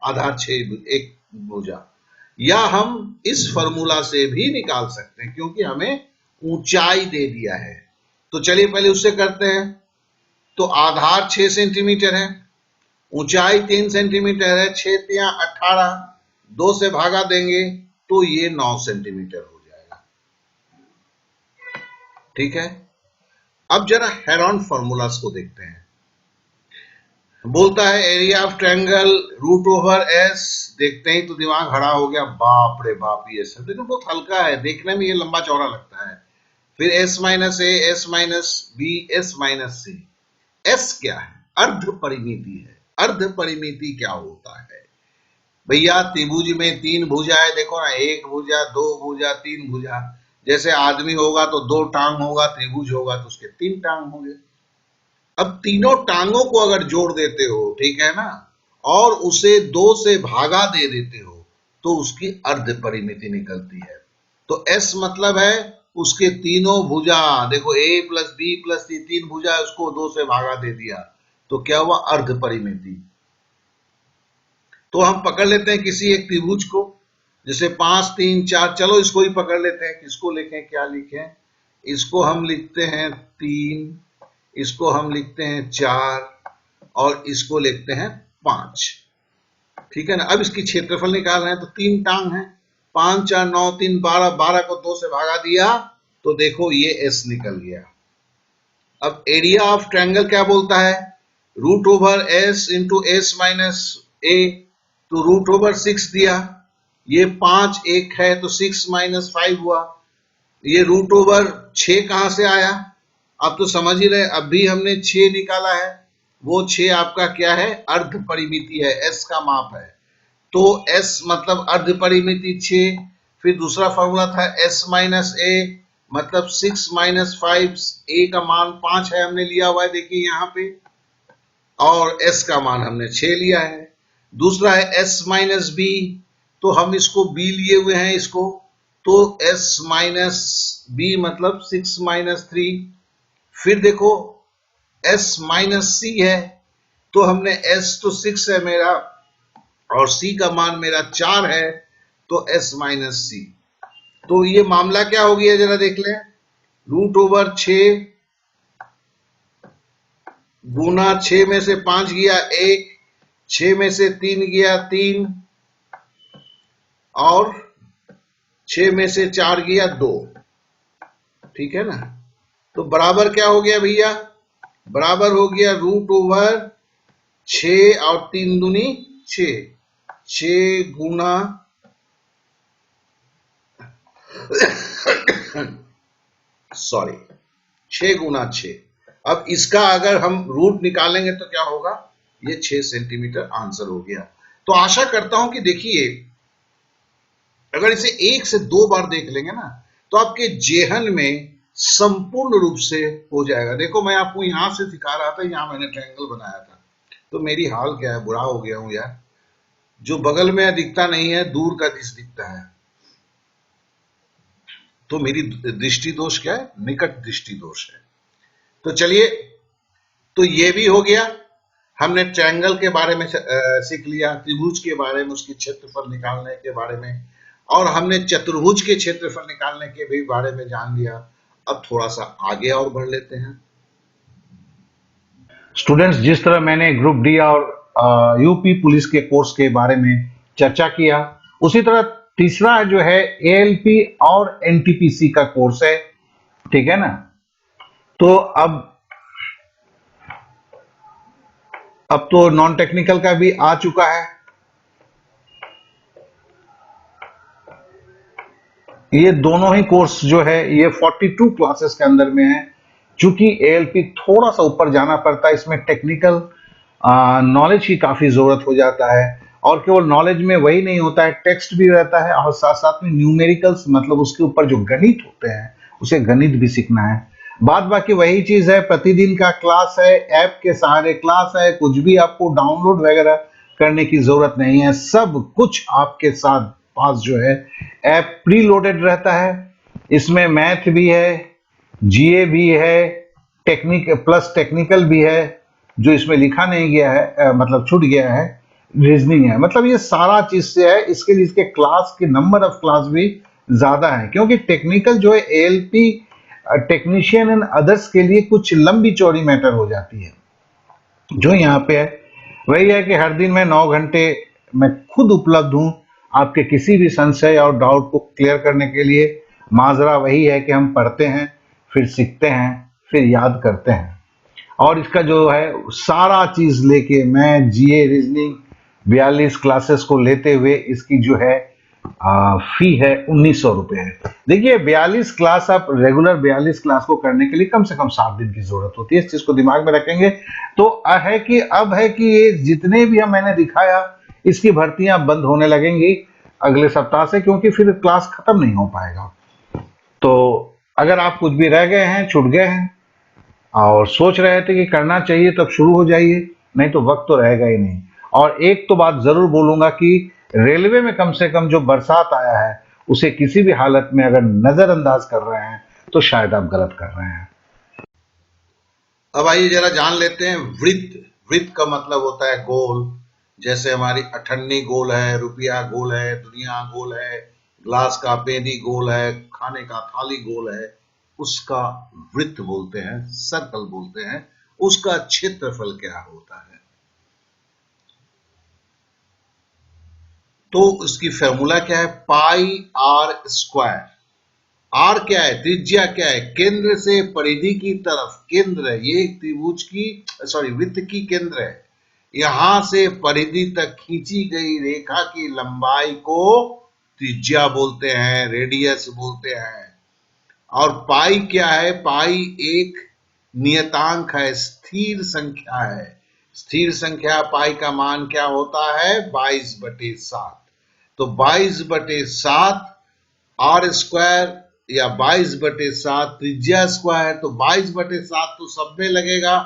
आधार 6 एक भुजा, या हम इस फॉर्मूला से भी निकाल सकते हैं क्योंकि हमें ऊंचाई दे दिया है। तो चलिए पहले उससे करते हैं, तो आधार 6 सेंटीमीटर है, ऊंचाई 3 सेंटीमीटर है, 6 तिया 18, 2 से भागा देंगे तो ये 9 सेंटीमीटर हो जाएगा। ठीक है, अब जरा हेरॉन फॉर्मूलास को देखते हैं। बोलता है area of triangle root over S, देखते ही तो दिमाग खड़ा हो गया, बाप रे बाप ये सब, लेकिन बहुत हल्का है, देखने में ये लंबा चौड़ा लगता है। फिर S minus A, S minus B, S minus C. S क्या है? अर्ध परिमिति है। अर्ध परिमिति क्या होता है भैया? त्रिभुज में 3 भुजा है, देखो ना, 1 भुजा, 2 भुजा, 3 भुजा। जैसे आदमी होगा तो 2 टांग होगा, त्रिभुज होगा तो उसके 3 टांग होंगे। अब तीनों टांगों को अगर जोड़ देते हो, ठीक है ना, और उसे 2 से भागा दे देते हो, तो उसकी अर्ध परिमिति निकलती है। तो एस मतलब है उसके तीनों भुजा, देखो ए प्लस बी प्लस सी, 3 भुजा है, उसको 2 से भागा दे दिया, तो क्या हुआ? अर्ध परिमिति। तो हम पकड़ लेते हैं किसी एक त्रिभुज को, जैसे 5 3 4, चलो इसको ही पकड़ लेते हैं। किसको लिखें, क्या लिखें? इसको हम लिखते हैं 3, इसको हम लिखते हैं 4 और इसको लिखते हैं 5। ठीक है ना। अब इसकी क्षेत्रफल निकाल रहे हैं, तो 3 टांग है, 5 4 9 3 12, 12 को 2 से भागा दिया तो देखो ये एस निकल गया। अब एरिया ऑफ ट्रायंगल क्या बोलता है? Root over S into S minus A, तो रूट ओवर 6 दिया, ये 5 1 है तो 6 माइनस 5 हुआ। ये रूट ओवर 6 कहां से आया? आप तो समझ ही रहे, अभी हमने 6 निकाला है, वो 6 आपका क्या है? अर्ध परिमिति है, एस का माप है। तो एस मतलब अर्ध परिमिति 6। फिर दूसरा फॉर्मूला था एस माइनस ए, मतलब 6 माइनस 5, ए का मान 5 है, हमने लिया हुआ है, देखिए यहाँ पे, और एस का मान हमने 6 लिया है। दूसरा है एस माइनस बी, तो हम इसको बी लिए हुए हैं इसको, तो एस माइनस बी मतलब 6 माइनस 3। फिर देखो एस माइनस सी है, तो हमने एस तो 6 है मेरा और सी का मान मेरा 4 है, तो एस माइनस सी। तो ये मामला क्या हो गया जरा देख लें। रूट ओवर 6 गुना 6 में से 5 गया 1, 6 में से 3 गया 3, और 6 में से 4 गया 2। ठीक है ना। तो बराबर क्या हो गया भैया? बराबर हो गया रूट ओवर 6 और 3 दूनी 6, 6 गुना सॉरी 6 गुना 6। अब इसका अगर हम रूट निकालेंगे तो क्या होगा? ये 6 सेंटीमीटर आंसर हो गया। तो आशा करता हूं कि देखिए, अगर इसे 1 से 2 बार देख लेंगे ना, तो आपके जेहन में संपूर्ण रूप से हो जाएगा। देखो मैं आपको यहां से सिखा रहा था, यहां मैंने ट्रायंगल बनाया था, तो मेरी हाल क्या है, बुरा हो गया हूं यार। जो बगल में दिखता नहीं है, दूर का दिखता है, तो मेरी दृष्टि दोष क्या है? निकट दृष्टि दोष है। तो चलिए, तो ये भी हो गया, हमने ट्रायंगल के बारे में सीख लिया, त्रिभुज के बारे में, उसकी क्षेत्रफल निकालने के बारे में, और हमने चतुर्भुज के क्षेत्रफल निकालने के भी बारे में जान लिया। अब थोड़ा सा आगे और बढ़ लेते हैं। स्टूडेंट्स, जिस तरह मैंने ग्रुप डी और यूपी पुलिस के कोर्स के बारे में चर्चा किया, उसी तरह तीसरा जो है एएलपी और एनटीपीसी का कोर्स है। ठीक है ना। तो अब तो नॉन टेक्निकल का भी आ चुका है। ये दोनों ही कोर्स जो है ये 42 क्लासेस के अंदर में है। चूंकि एएलपी थोड़ा सा ऊपर जाना पड़ता है, इसमें टेक्निकल नॉलेज की काफी जरूरत हो जाता है, और केवल नॉलेज में वही नहीं होता है, टेक्स्ट भी रहता है, और साथ साथ में न्यूमेरिकल्स, मतलब उसके ऊपर जो गणित होते हैं, उसे गणित भी सीखना है। बाद बाकी वही चीज है, प्रतिदिन का क्लास है, ऐप के सहारे क्लास है, कुछ भी आपको डाउनलोड वगैरह करने की जरूरत नहीं है, सब कुछ आपके साथ पास जो है ऐप प्री लोडेड रहता है। इसमें मैथ भी है, जीए भी है, टेक्निक प्लस टेक्निकल भी है, जो इसमें लिखा नहीं गया है, मतलब छूट गया है, रीजनिंग है, मतलब ये सारा चीज से है। इसके लिए इसके क्लास के नंबर ऑफ क्लास भी ज्यादा है, क्योंकि टेक्निकल जो है एएलपी टेक्नीशियन एंड अदर्स के लिए कुछ लंबी चौड़ी मैटर हो जाती है। जो यहाँ पे है वही है कि हर दिन मैं 9 घंटे मैं खुद उपलब्ध हूँ, आपके किसी भी संशय और डाउट को क्लियर करने के लिए माजरा वही है कि हम पढ़ते हैं, फिर सीखते हैं, फिर याद करते हैं। और इसका जो है सारा चीज लेके मैं जीए रीजनिंग 42 क्लासेस को लेते हुए इसकी जो है फी है 1900 रुपये है। देखिए 42 क्लास, आप रेगुलर 42 क्लास को करने के लिए कम से कम 7 दिन की जरूरत होती है। इस चीज को दिमाग में रखेंगे तो है कि अब है कि ये जितने भी हम मैंने दिखाया इसकी भर्तियां बंद होने लगेंगी अगले सप्ताह से, क्योंकि फिर क्लास खत्म नहीं हो पाएगा। तो अगर आप कुछ भी रह गए हैं, छूट गए हैं और सोच रहे थे कि करना चाहिए, तब शुरू हो जाइए, नहीं तो वक्त तो रहेगा ही नहीं। और एक तो बात जरूर बोलूंगा कि रेलवे में कम से कम जो बरसात आया है उसे किसी भी हालत में अगर नजरअंदाज कर रहे हैं तो शायद आप गलत कर रहे हैं। अब आइए जरा जान लेते हैं वृत्त। वृत्त का मतलब होता है गोल। जैसे हमारी अठन्नी गोल है, रुपया गोल है, दुनिया गोल है, ग्लास का पेंदी गोल है, खाने का थाली गोल है, उसका वृत्त बोलते हैं, सर्कल बोलते हैं। उसका क्षेत्रफल क्या होता है? तो उसकी फॉर्मूला क्या है? पाई आर स्क्वायर। आर क्या है? त्रिज्या क्या है? केंद्र से परिधि की तरफ केंद्र है, ये त्रिभुज की वृत्त की केंद्र है। यहां से परिधि तक खींची गई रेखा की लंबाई को त्रिज्या बोलते हैं, रेडियस बोलते हैं। और पाई क्या है? पाई एक नियतांक है, स्थिर संख्या है। स्थिर संख्या पाई का मान क्या होता है? 22/7। तो 22/7 आर स्क्वायर या 22/7 त्रिज्या स्क्वायर। तो 22/7 तो सब में लगेगा,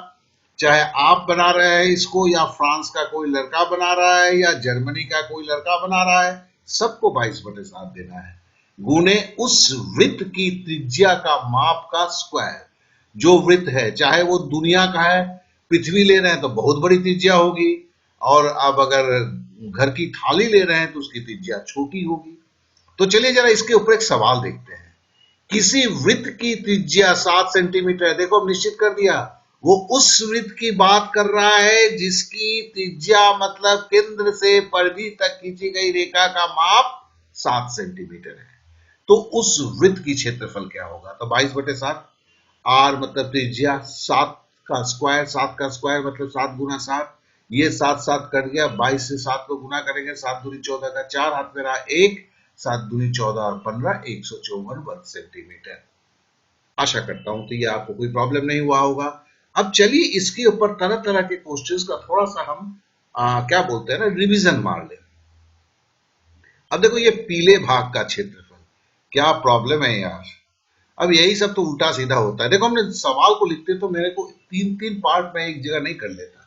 चाहे आप बना रहे हैं इसको या फ्रांस का कोई लड़का बना रहा है या जर्मनी का कोई लड़का बना रहा है, सबको 22/7 देना है, गुने उस वृत्त की त्रिज्या का माप का स्क्वायर। जो वृत्त है, चाहे वो दुनिया का है, पृथ्वी ले रहे हैं तो बहुत बड़ी त्रिज्या होगी, और अब अगर घर की थाली ले रहे हैं तो उसकी त्रिज्या छोटी होगी। तो चलिए जरा इसके ऊपर एक सवाल देखते हैं। किसी वृत्त की त्रिज्या 7 सेंटीमीटर है। देखो अब निश्चित कर दिया, वो उस वृत्त की बात कर रहा है जिसकी त्रिज्या मतलब केंद्र से परिधि तक खींची गई रेखा का माप 7 सेंटीमीटर है। तो उस वृत्त की क्षेत्रफल क्या होगा? तो 22/7, आर मतलब त्रिज्या, 7 का स्क्वायर मतलब 7 गुना 7, ये 7 7 कट गया, 22 से 7 को गुना करेंगे, 7 दूनी 14 का 4, हाथ में रहा 1, 7 दूनी 14 और 15, 154 वर्ग सेंटीमीटर। आशा करता हूं तो ये आपको कोई प्रॉब्लम नहीं हुआ होगा। अब चलिए इसके ऊपर तरह तरह के क्वेश्चंस का थोड़ा सा हम क्या बोलते हैं ना, रिवीजन मार लें। अब देखो ये पीले भाग का क्षेत्रफल, क्या प्रॉब्लम है यार। अब यही सब तो उल्टा सीधा होता है। देखो हमने सवाल को लिखते तो मेरे को 3-3 पार्ट में एक जगह नहीं कर लेता,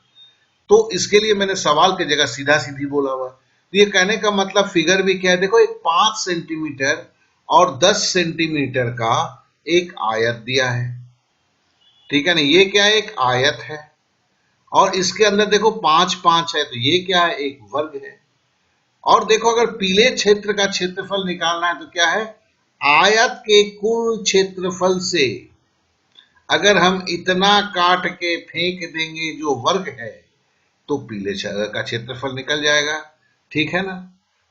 तो इसके लिए मैंने सवाल की जगह सीधा सीधी बोला हुआ। तो ये कहने का मतलब फिगर भी क्या है, देखो एक 5 सेंटीमीटर और 10 सेंटीमीटर का एक आयत दिया है, ठीक है ना। ये क्या है? एक आयत है, और इसके अंदर देखो 5-5 है, तो ये क्या है? एक वर्ग है। और देखो अगर पीले क्षेत्र का क्षेत्रफल निकालना है तो क्या है? आयत के कुल क्षेत्रफल से अगर हम इतना काट के फेंक देंगे जो वर्ग है, तो पीले का क्षेत्रफल निकल जाएगा, ठीक है ना।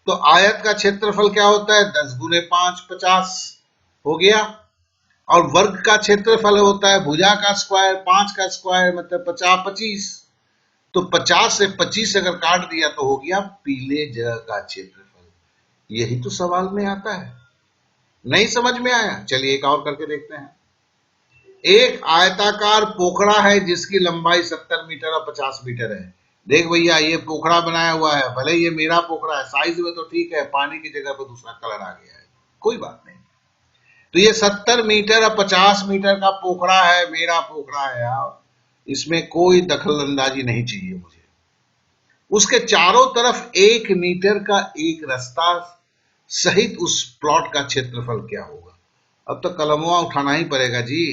तो आयत का क्षेत्रफल क्या होता है? 10 गुने 5 50 हो गया, और वर्ग का क्षेत्रफल होता है भुजा का स्क्वायर, 5 का स्क्वायर मतलब 50 25। तो 50 से 25 अगर काट दिया तो हो गया पीले जगह का क्षेत्रफल। यही तो सवाल में आता है। नहीं समझ में आया? चलिए एक और करके देखते हैं। एक आयताकार पोखरा है जिसकी लंबाई 70 मीटर और 50 मीटर है। देख भैया ये पोखरा बनाया हुआ है, भले ये मेरा पोखरा है, साइज में तो ठीक है, पानी की जगह पर दूसरा कलर आ गया है, कोई बात नहीं। तो ये 70 मीटर और 50 मीटर का पोखरा है, मेरा पोखरा है यार, इसमें कोई दखल अंदाजी नहीं चाहिए मुझे। उसके चारों तरफ 1 मीटर का एक रास्ता सहित उस प्लॉट का क्षेत्रफल क्या होगा? अब तो कलमवा उठाना ही पड़ेगा जी।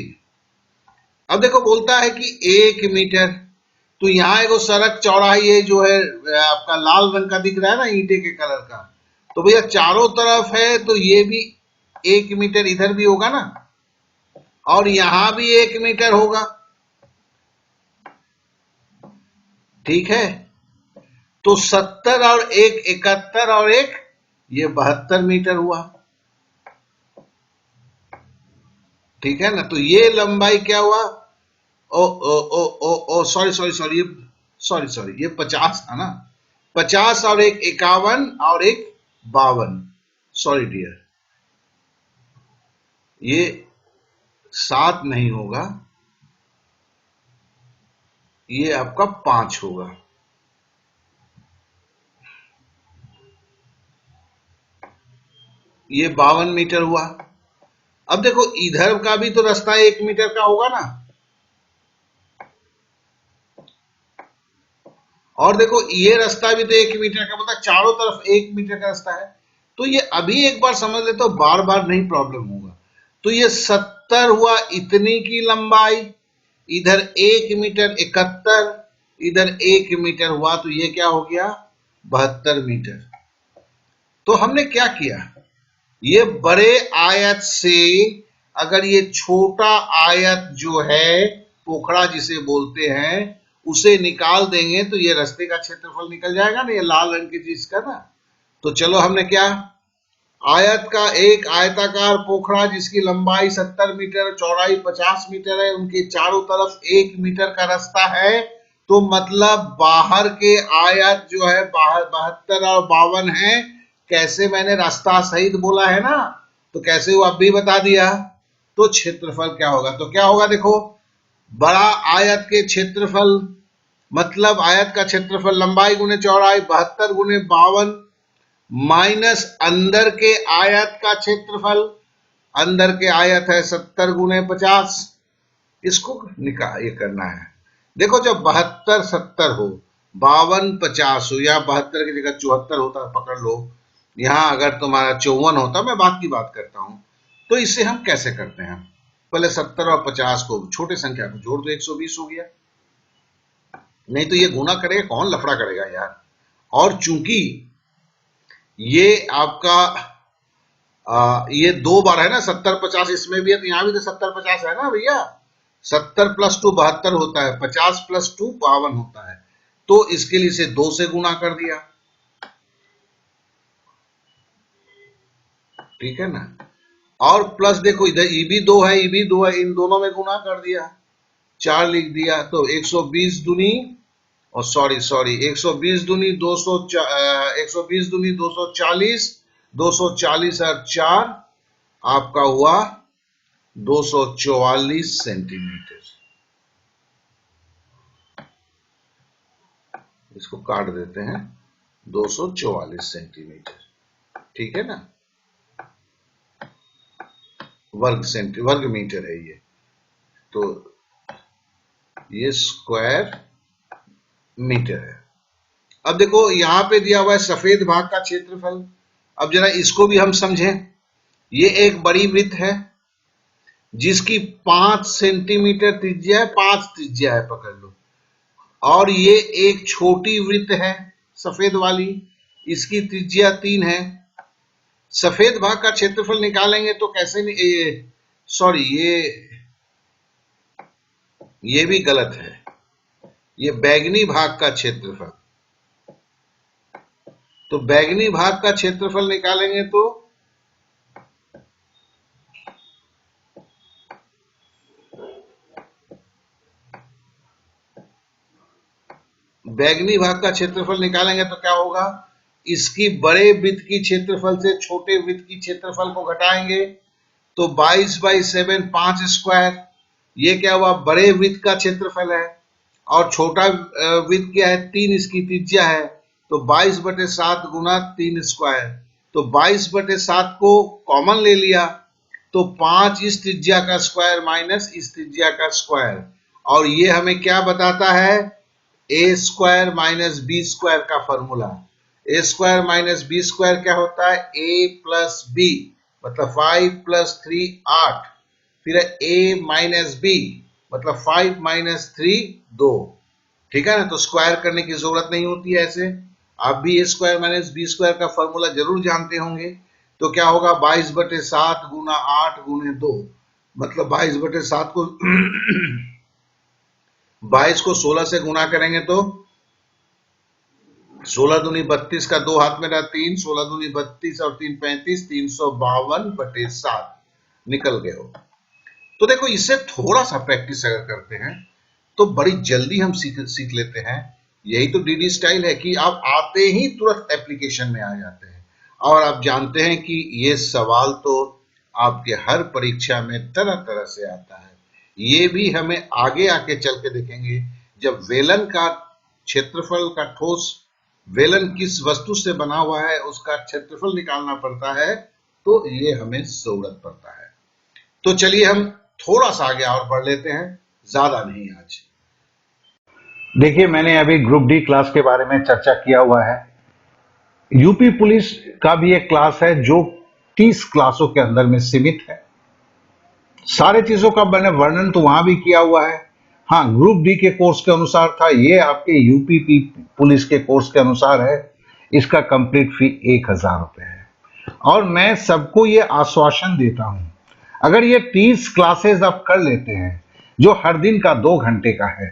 अब देखो बोलता है कि 1 मीटर, तो यहाँ एगो सड़क चौड़ाई है जो है आपका लाल रंग का दिख रहा है ना, ईंटे के कलर का, तो भैया चारों तरफ है तो ये भी 1 मीटर इधर भी होगा ना, और यहां भी 1 मीटर होगा, ठीक है। तो 70 और 1 71 और 1 ये 72 मीटर हुआ, ठीक है ना। तो ये लंबाई क्या हुआ, ओ ओ ओ ओ ओ सॉरी सॉरी सॉरी ये सॉरी ये 50 था ना, 50 और एक 51 और एक 52, सॉरी डियर, ये 7 नहीं होगा, ये आपका 5 होगा। ये 52 मीटर हुआ। अब देखो इधर का भी तो रास्ता 1 मीटर का होगा ना, और देखो ये रास्ता भी तो 1 मीटर का, मतलब चारों तरफ 1 मीटर का रास्ता है। तो ये अभी एक बार समझ ले तो बार बार नहीं प्रॉब्लम होगा। तो ये 70 हुआ इतनी की लंबाई, इधर 1 मीटर 71, इधर 1 मीटर हुआ, तो ये क्या हो गया 72 मीटर। तो हमने क्या किया, ये बड़े आयत से अगर ये छोटा आयत जो है पोखड़ा जिसे बोलते हैं उसे निकाल देंगे तो ये रास्ते का क्षेत्रफल निकल जाएगा ना, ये लाल रंग की चीज का ना। तो चलो हमने क्या, आयत का एक आयताकार पोखड़ा जिसकी लंबाई 70 मीटर चौड़ाई 50 मीटर है, उनके चारों तरफ 1 मीटर का रास्ता है, तो मतलब बाहर के आयत जो है बाहर 72 और 52 है। कैसे मैंने रास्ता सहित बोला है ना, तो कैसे वो अब भी बता दिया। तो क्षेत्रफल क्या होगा, तो क्या होगा देखो, बड़ा आयत के क्षेत्रफल मतलब आयत का क्षेत्रफल लंबाई गुने चौड़ाई 72 गुने 52 माइनस अंदर के आयत का क्षेत्रफल, अंदर के आयत है 70 गुने 50, इसको निकाल ये करना है। देखो जब 72 70 हो, 52 50 हो, या 72 की जगह 74 होता पकड़ लो, यहां अगर तुम्हारा 54 होता, मैं बात की बात करता हूं। तो इसे हम कैसे करते हैं, पहले 70 और 50 को छोटे संख्या को जोड़ दो, 120 हो गया। नहीं तो ये गुना करेगा कौन, लफड़ा करेगा यार। और चूंकि ये आपका ये 2 बार है ना 70 50, इसमें भी है तो यहां भी तो 70 50 है ना भैया। 70 + 2 72 होता है, 50 + 2 52 होता है। तो इसके लिए इसे 2 से गुना कर दिया, ठीक है ना। और प्लस देखो इधर ये भी 2 है, ये भी 2 है, इन दोनों में गुना कर दिया, 4 लिख दिया। तो 120 दूनी और सॉरी 120 दूनी 200, 120 दूनी 240, 240 और 4 आपका हुआ 244 सेंटीमीटर। इसको काट देते हैं, 244 सेंटीमीटर, ठीक है ना। वर्ग मीटर है ये, तो ये स्क्वायर मीटर है। अब देखो यहां पे दिया हुआ है सफेद भाग का क्षेत्रफल। अब जरा इसको भी हम समझें। ये एक बड़ी वृत्त है जिसकी 5 सेंटीमीटर त्रिज्या है, 5 त्रिज्या है पकड़ लो, और ये एक छोटी वृत्त है सफेद वाली, इसकी त्रिज्या 3 है। सफेद भाग का क्षेत्रफल निकालेंगे तो कैसे, सॉरी ये भी गलत है, ये बैगनी भाग का क्षेत्रफल। तो बैगनी भाग का क्षेत्रफल निकालेंगे तो क्या होगा, इसकी बड़े वृत्त की क्षेत्रफल से छोटे वृत्त की क्षेत्रफल को घटाएंगे, तो 22/7 5 स्क्वायर, ये क्या हुआ बड़े वृत्त का क्षेत्रफल है, और छोटा वृत्त क्या है 3, इसकी त्रिज्या है, तो 22/7 गुना 3 स्क्वायर। तो 22/7 को कॉमन ले लिया, तो 5 इस त्रिज्या का स्क्वायर माइनस इस त्रिज्या का स्क्वायर, और ये हमें क्या बताता है, ए स्क्वायर माइनस बी स्क्वायर का फॉर्मूला। ए स्क्वायर माइनस बी स्क्वायर क्या होता है, ए प्लस बी, मतलब 5 + 3 8, फिर ए माइनस बी मतलब 5 - 3 2, ठीक है ना। तो स्क्वायर करने की जरूरत नहीं होती है ऐसे। आप भी ए स्क्वायर माइनस बी स्क्वायर का फॉर्मूला जरूर जानते होंगे। तो क्या होगा 22/7 गुना 8 गुने 2, मतलब 22/7 को 22 को 16 से गुना करेंगे तो 16 दूनी 32 का 2 हाथ में रहा 3, 16 दूनी 32 और 3 35, 352/7 निकल गए हो। तो देखो इससे थोड़ा सा प्रैक्टिस अगर करते हैं तो बड़ी जल्दी हम सीख लेते हैं। यही तो डीडी स्टाइल है कि आप आते ही तुरंत एप्लीकेशन में आ जाते हैं। और आप जानते हैं कि ये सवाल तो आपके हर परीक्षा में तरह तरह से आता है। ये भी हमें आगे आके चल के देखेंगे, जब वेलन का क्षेत्रफल का ठोस वेलन किस वस्तु से बना हुआ है उसका क्षेत्रफल निकालना पड़ता है, तो ये हमें जरूरत पड़ता है। तो चलिए हम थोड़ा सा आगे और बढ़ लेते हैं, ज्यादा नहीं आज। देखिए, मैंने अभी ग्रुप डी क्लास के बारे में चर्चा किया हुआ है। यूपी पुलिस का भी एक क्लास है जो 30 क्लासों के अंदर में सीमित है। सारे चीजों का मैंने वर्णन तो वहां भी किया हुआ है। हाँ, ग्रुप डी के कोर्स के अनुसार था, ये आपके यूपी पुलिस के कोर्स के अनुसार है। इसका कंप्लीट फी 1000 रुपए है। और मैं सबको ये आश्वासन देता हूं, अगर ये 30 क्लासेस आप कर लेते हैं, जो हर दिन का 2 घंटे का है,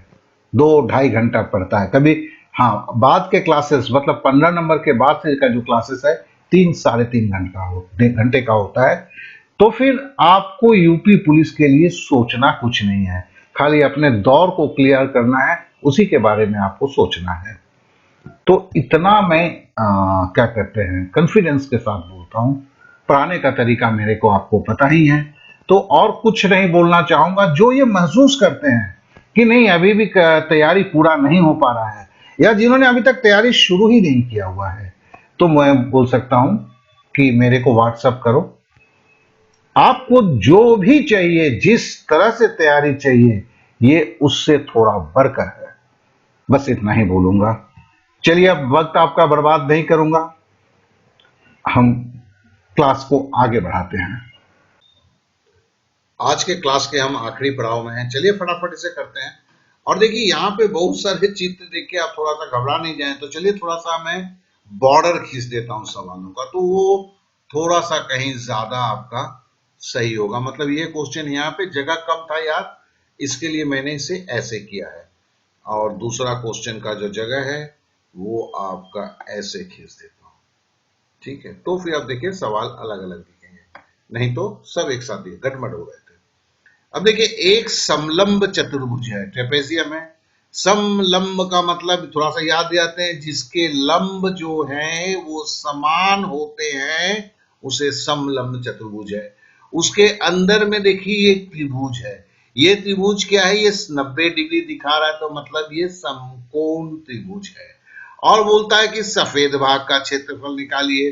2-2.5 घंटा पड़ता है कभी। हाँ, बाद के क्लासेस मतलब 15 नंबर के बाद से का जो क्लासेस है 3-3.5 घंटे का होता है। तो फिर आपको यूपी पुलिस के लिए सोचना कुछ नहीं है, खाली अपने दौर को क्लियर करना है, उसी के बारे में आपको सोचना है। तो इतना मैं क्या कहते हैं कॉन्फिडेंस के साथ बोलता हूं। पढ़ाने का तरीका मेरे को आपको पता ही है, तो और कुछ नहीं बोलना चाहूंगा। जो ये महसूस करते हैं कि नहीं अभी भी तैयारी पूरा नहीं हो पा रहा है, या जिन्होंने अभी तक तैयारी शुरू ही नहीं किया हुआ है, तो मैं बोल सकता हूं कि मेरे को व्हाट्सएप करो। आपको जो भी चाहिए, जिस तरह से तैयारी चाहिए, ये उससे थोड़ा बढ़कर है। बस इतना ही बोलूंगा। चलिए, अब वक्त आपका बर्बाद नहीं करूंगा, हम क्लास को आगे बढ़ाते हैं। आज के क्लास के हम आखिरी पड़ाव में हैं। चलिए फटाफट इसे करते हैं। और देखिए यहाँ पे बहुत सारे चित्र देख के आप थोड़ा सा घबरा नहीं जाएं, तो चलिए थोड़ा सा मैं बॉर्डर खींच देता हूँ सवालों का, तो वो थोड़ा सा कहीं ज्यादा आपका सही होगा। मतलब ये क्वेश्चन यहाँ पे जगह कम था यार, इसके लिए मैंने इसे ऐसे किया है। और दूसरा क्वेश्चन का जो जगह है वो आपका ऐसे खींच देता हूँ, ठीक है। तो फिर आप देखिए सवाल अलग अलग दिखेंगे, नहीं तो सब एक साथ गड़बड़ हो रहे थे। अब देखिए, एक समलंब चतुर्भुज है, ट्रेपेजियम है। समलंब का मतलब थोड़ा सा याद दिलाते हैं, जिसके लंब जो है वो समान होते हैं उसे समलंब चतुर्भुज है। उसके अंदर में देखिए एक त्रिभुज है। ये त्रिभुज क्या है, ये 90 डिग्री दिखा रहा है, तो मतलब ये समकोण त्रिभुज है। और बोलता है कि सफेद भाग का क्षेत्रफल निकालिए।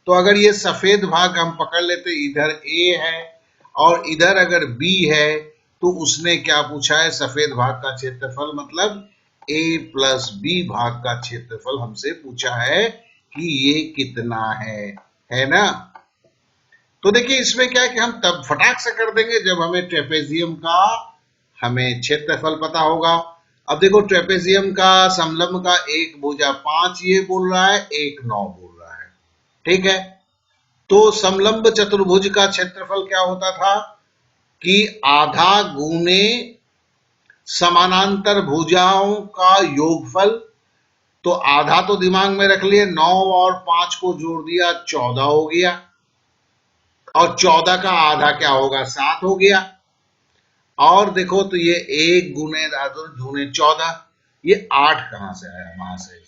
तो अगर ये सफेद भाग हम पकड़ लेते, इधर ए है और इधर अगर बी है, तो उसने क्या पूछा है, सफेद भाग का क्षेत्रफल मतलब a प्लस बी भाग का क्षेत्रफल हमसे पूछा है कि ये कितना है ना। तो देखिए इसमें क्या है कि हम तब फटाक से कर देंगे जब हमें ट्रेपेजियम का हमें क्षेत्रफल पता होगा। अब देखो, ट्रेपेजियम का समलंब का एक भुजा 5 ये बोल रहा है, एक 9 बोल रहा है, ठीक है। तो समलंब चतुर्भुज का क्षेत्रफल क्या होता था कि आधा गुने समानांतर भुजाओं का योगफल। तो आधा तो दिमाग में रख लिए, 9 और 5 को जोड़ दिया 14 हो गया, और 14 का आधा क्या होगा, 7 हो गया। और देखो तो ये 1 गुने 14, ये 8 कहां से आया, वहां से।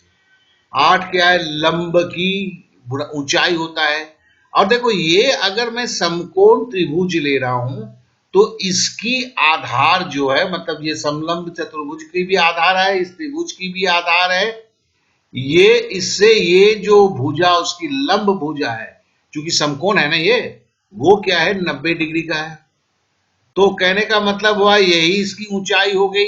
8 क्या है, लंब की ऊंचाई होता है। और देखो ये अगर मैं समकोण त्रिभुज ले रहा हूं, तो इसकी आधार जो है, मतलब ये समलंब चतुर्भुज की भी आधार है, इस त्रिभुज की भी आधार है। ये इससे ये जो भुजा उसकी लंब भुजा है, क्योंकि समकोण है ना ये, वो क्या है 90 डिग्री का है। तो कहने का मतलब हुआ यही इसकी ऊंचाई हो गई।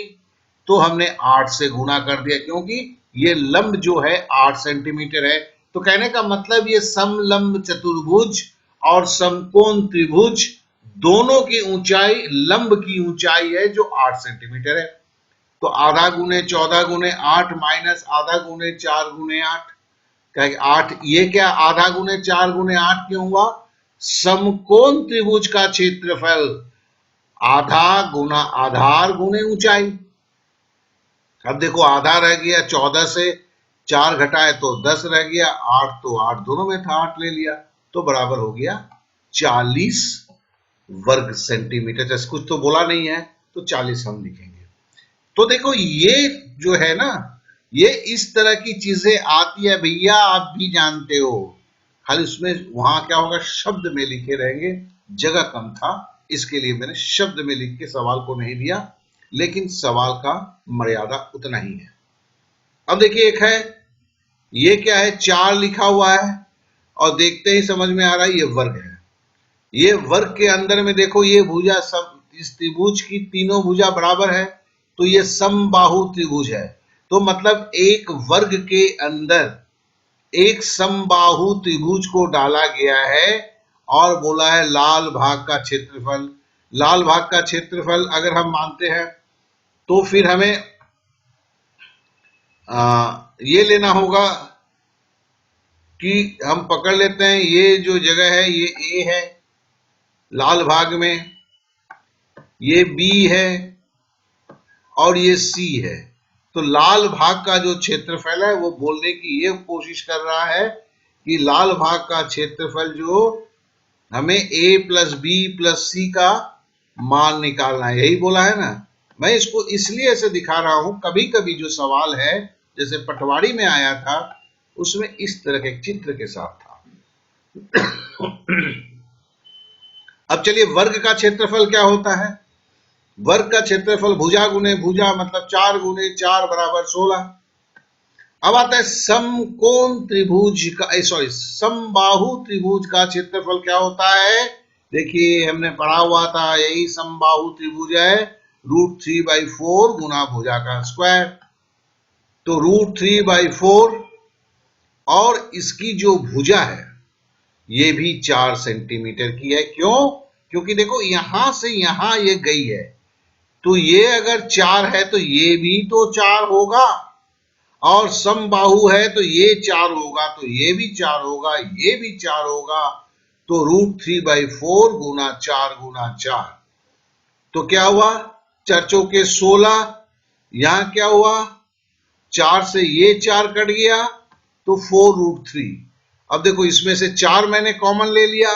तो हमने 8 से गुणा कर दिया, क्योंकि ये लंब जो है 8 सेंटीमीटर है। तो कहने का मतलब ये समलंब चतुर्भुज और समकोण त्रिभुज दोनों की ऊंचाई लंब की ऊंचाई है जो 8 सेंटीमीटर है। तो आधा गुने 14 गुने 8 माइनस आधा गुने 4 गुने 8, क्या 8, ये क्या आधा गुने 4 गुने 8 क्यों हुआ, समकोण त्रिभुज का क्षेत्रफल आधा गुना आधार गुने ऊंचाई। अब देखो आधा रह गया 14 से, 4 घटाए तो 10 रह गया, 8 तो 8 दोनों में था, 8 ले लिया, तो बराबर हो गया 40 वर्ग सेंटीमीटर। जैसे कुछ तो बोला नहीं है तो 40 हम लिखेंगे। तो देखो ये जो है ना, ये इस तरह की चीजें आती है भैया, आप भी जानते हो, खाली उसमें वहां क्या होगा, शब्द में लिखे रहेंगे, जगह कम था इसके लिए मैंने शब्द में लिख के सवाल को नहीं दिया, लेकिन सवाल का मर्यादा उतना ही है। अब देखिए एक है, ये क्या है, 4 लिखा हुआ है और देखते ही समझ में आ रहा है ये वर्ग है। ये वर्ग के अंदर में देखो ये भुजा, सब इस त्रिभुज की तीनों भुजा बराबर है, तो ये समबाहु त्रिभुज है। तो मतलब एक वर्ग के अंदर एक समबाहु त्रिभुज को डाला गया है और बोला है लाल भाग का क्षेत्रफल। लाल भाग का क्षेत्रफल अगर हम मानते हैं तो फिर हमें ये लेना होगा कि हम पकड़ लेते हैं, ये जो जगह है ये ए है लाल भाग में, ये बी है और ये सी है। तो लाल भाग का जो क्षेत्रफल है वो बोलने की ये कोशिश कर रहा है कि लाल भाग का क्षेत्रफल जो हमें a प्लस बी प्लस सी का मान निकालना है, यही बोला है ना। मैं इसको इसलिए ऐसे दिखा रहा हूं, कभी कभी जो सवाल है जैसे पटवारी में आया था उसमें इस तरह के चित्र के साथ था। अब चलिए वर्ग का क्षेत्रफल क्या होता है। वर्ग का क्षेत्रफल भुजा गुने भुजा मतलब 4 गुने 4 बराबर 16। अब आता है समकोण त्रिभुज का, समबाहु त्रिभुज का क्षेत्रफल क्या होता है। देखिए हमने पढ़ा हुआ था, यही समबाहु त्रिभुज है, √3/4 गुना भुजा का स्क्वायर। तो √3/4 और इसकी जो भुजा है ये भी 4 सेंटीमीटर की है। क्यों? क्योंकि देखो यहां से यहां ये गई है, तो ये अगर 4 है तो ये भी तो 4 होगा, और समबाहु है तो ये 4 होगा, तो ये भी 4 होगा, ये भी 4 होगा। तो √3/4 गुना 4 गुना 4, तो क्या हुआ, 4 चौके 16। यहां क्या हुआ, 4 से ये 4 कट गया तो 4√3। अब देखो इसमें से 4 मैंने कॉमन ले लिया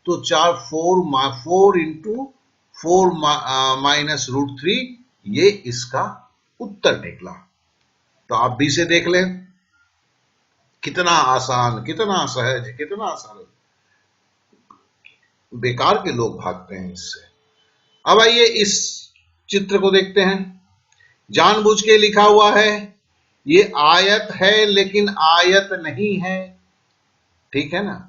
तो 4 इंटू 4 माइनस √3, ये इसका उत्तर निकला। तो आप भी से देख लें, कितना आसान, कितना सहज, कितना सरल। बेकार के लोग भागते हैं इससे। अब आइए इस चित्र को देखते हैं। जानबूझ के लिखा हुआ है, ये आयत है लेकिन आयत नहीं है, ठीक है ना।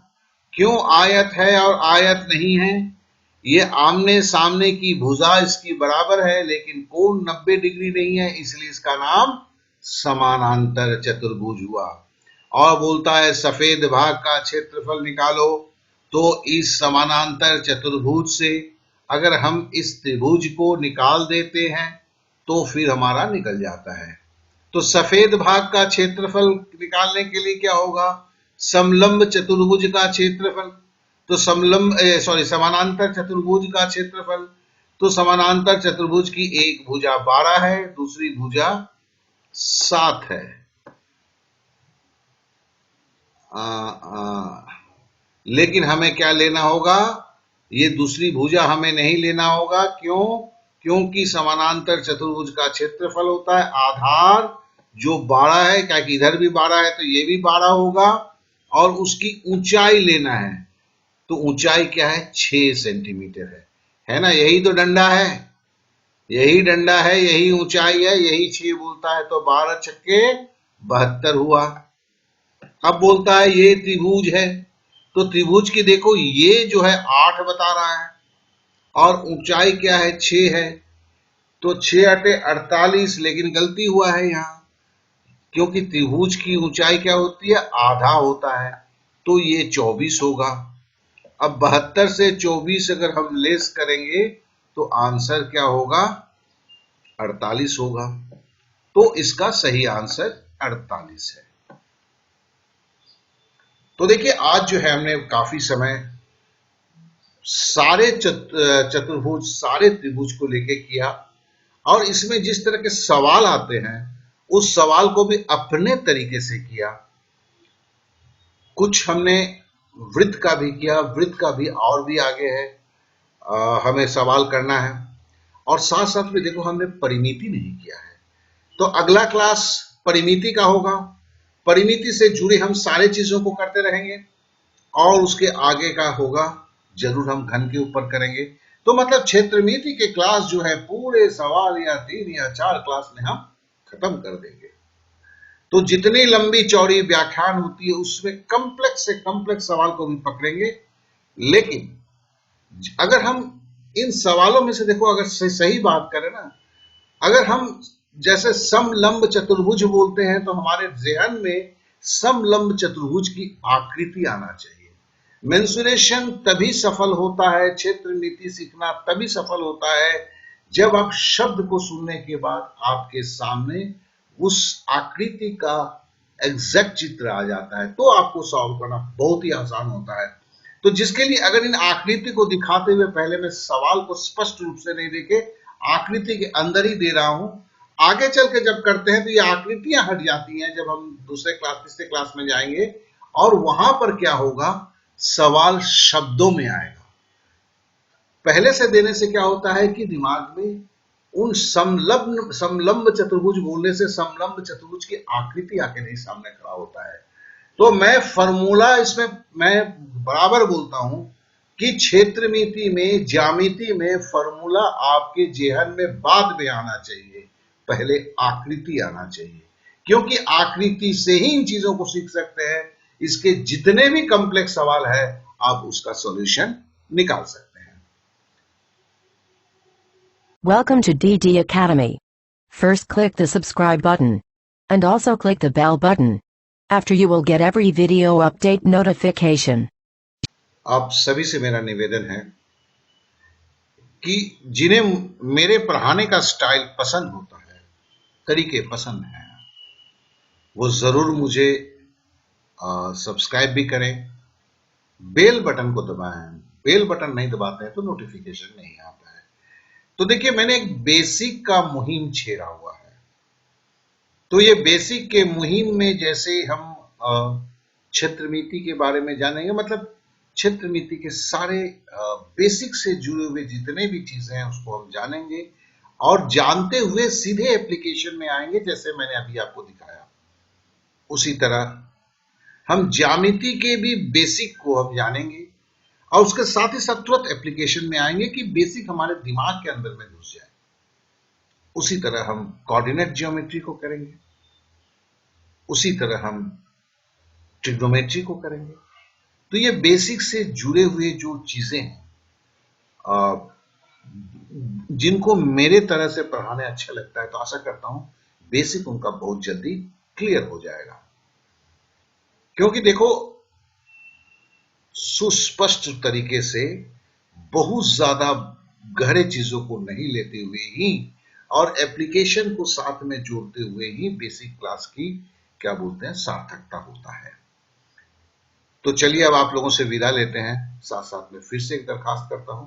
क्यों आयत है और आयत नहीं है, ये आमने सामने की भुजा इसकी बराबर है लेकिन कोण 90 डिग्री नहीं है, इसलिए इसका नाम समानांतर चतुर्भुज हुआ। और बोलता है सफेद भाग का क्षेत्रफल निकालो, तो इस समानांतर चतुर्भुज से अगर हम इस त्रिभुज को निकाल देते हैं तो फिर हमारा निकल जाता है। तो सफेद भाग का क्षेत्रफल निकालने के लिए क्या होगा, समलंब चतुर्भुज का क्षेत्रफल। तो समानांतर चतुर्भुज का क्षेत्रफल, तो समानांतर चतुर्भुज की एक भुजा 12 है, दूसरी भुजा 7 है। लेकिन हमें क्या लेना होगा, ये दूसरी भुजा हमें नहीं लेना होगा। क्यों? क्योंकि समानांतर चतुर्भुज का क्षेत्रफल होता है आधार जो 12 है, क्या कि इधर भी 12 है तो ये भी 12 होगा, और उसकी ऊंचाई लेना है। तो ऊंचाई क्या है, 6 सेंटीमीटर है ना। यही तो डंडा है, यही डंडा है, यही ऊंचाई है, यही 6 बोलता है। तो 12 छक्के 72 हुआ। अब बोलता है ये त्रिभुज है, तो त्रिभुज की देखो ये जो है 8 बता रहा है और ऊंचाई क्या है, 6 है। तो 6 8 48, लेकिन गलती हुआ है यहाँ, क्योंकि त्रिभुज की ऊंचाई क्या होती है, आधा होता है, तो ये 24 होगा। अब 72 से 24 अगर हम लेस करेंगे तो आंसर क्या होगा, 48 होगा। तो इसका सही आंसर 48 है। तो देखिए आज जो है हमने काफी समय सारे चतुर्भुज, सारे त्रिभुज को लेके किया, और इसमें जिस तरह के सवाल आते हैं उस सवाल को भी अपने तरीके से किया। कुछ हमने वृत्त का भी किया, वृत्त का भी और भी आगे है, हमें सवाल करना है। और साथ साथ में देखो हमने परिमिति नहीं किया है, तो अगला क्लास परिमिति का होगा। परिमिति से जुड़े हम सारे चीजों को करते रहेंगे, और उसके आगे का होगा जरूर हम घन के ऊपर करेंगे। तो मतलब क्षेत्रमिति के क्लास जो है पूरे सवाल या 3 या 4 क्लास में हम खत्म कर देंगे। तो जितनी लंबी चौड़ी व्याख्यान होती है उसमें कॉम्प्लेक्स से कॉम्प्लेक्स सवाल को भी पकड़ेंगे। लेकिन अगर हम इन सवालों में से देखो, अगर सही बात करें ना, अगर हम जैसे समलंब चतुर्भुज बोलते हैं तो हमारे ज़हन में समलंब चतुर्भुज की आकृति आना चाहिए। मेंसुरेशन तभी सफल होता है, क्षेत्रमिति सीखना तभी सफल होता है जब आप शब्द को सुनने के बाद आपके सामने उस आकृति का एग्जैक्ट चित्र आ जाता है, तो आपको सॉल्व करना बहुत ही आसान होता है। तो जिसके लिए अगर इन आकृति को दिखाते हुए पहले मैं सवाल को स्पष्ट रूप से नहीं देके आकृति के अंदर ही दे रहा हूं, आगे चल के जब करते हैं तो ये आकृतियां हट जाती हैं। जब हम दूसरे क्लास तीसरे क्लास में जाएंगे और वहां पर क्या होगा, सवाल शब्दों में आएगा। पहले से देने से क्या होता है कि दिमाग में उन समलंब चतुर्भुज बोलने से समलंब चतुर्भुज की आकृति आके नहीं सामने खड़ा होता है। तो मैं फॉर्मूला इसमें मैं बराबर बोलता हूं कि क्षेत्रमिति में, ज्यामिति में फॉर्मूला आपके जेहन में बाद में आना चाहिए, पहले आकृति आना चाहिए, क्योंकि आकृति से ही इन चीजों को सीख सकते हैं। इसके जितने भी कॉम्प्लेक्स सवाल है आप उसका सॉल्यूशन निकाल सकते हैं। Welcome to DD Academy. First click the subscribe button and also click the bell button. After you will get every video update notification. आप सभी से मेरा निवेदन है कि जिन्हें मेरे पढ़ाने का स्टाइल पसंद होता है, तरीके पसंद हैं, वो जरूर मुझे सब्सक्राइब भी करें, बेल बटन को दबाएं। बेल बटन नहीं दबाते हैं तो नोटिफिकेशन नहीं आता है। तो देखिए मैंने एक बेसिक का मुहिम छेड़ा हुआ है। तो ये बेसिक के मुहिम में जैसे हम क्षेत्रमिति के बारे में जानेंगे, मतलब क्षेत्रमिति के सारे बेसिक से जुड़े हुए जितने भी चीजें हैं उसको हम जानेंगे, और जानते हुए सीधे एप्लीकेशन में आएंगे जैसे मैंने अभी आपको दिखाया। उसी तरह हम ज्यामिति के भी बेसिक को हम जानेंगे और उसके साथ ही साथ तुरंत एप्लीकेशन में आएंगे कि बेसिक हमारे दिमाग के अंदर में घुस जाए। उसी तरह हम कोऑर्डिनेट ज्योमेट्री को करेंगे, उसी तरह हम ट्रिग्नोमेट्री को करेंगे। तो ये बेसिक से जुड़े हुए जो चीजें हैं, जिनको मेरे तरह से पढ़ाने अच्छा लगता है, तो आशा करता हूं बेसिक उनका बहुत जल्दी क्लियर हो जाएगा। क्योंकि देखो सुस्पष्ट तरीके से बहुत ज्यादा गहरे चीजों को नहीं लेते हुए ही और एप्लीकेशन को साथ में जोड़ते हुए ही बेसिक क्लास की क्या बोलते हैं सार्थकता होता है। तो चलिए अब आप लोगों से विदा लेते हैं। साथ साथ में फिर से एक दरखास्त करता हूं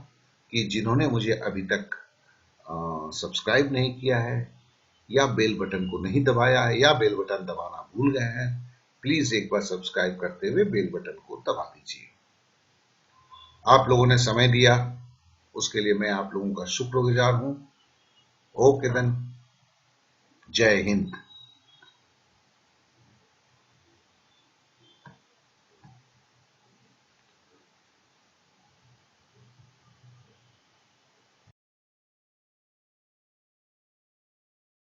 कि जिन्होंने मुझे अभी तक सब्सक्राइब नहीं किया है या बेल बटन को नहीं दबाया है या बेल बटन दबाना भूल गए हैं, प्लीज एक बार सब्सक्राइब करते हुए बेल बटन को दबा दीजिए। आप लोगों ने समय दिया उसके लिए मैं आप लोगों का शुक्रगुजार हूं। ओके देन, जय हिंद।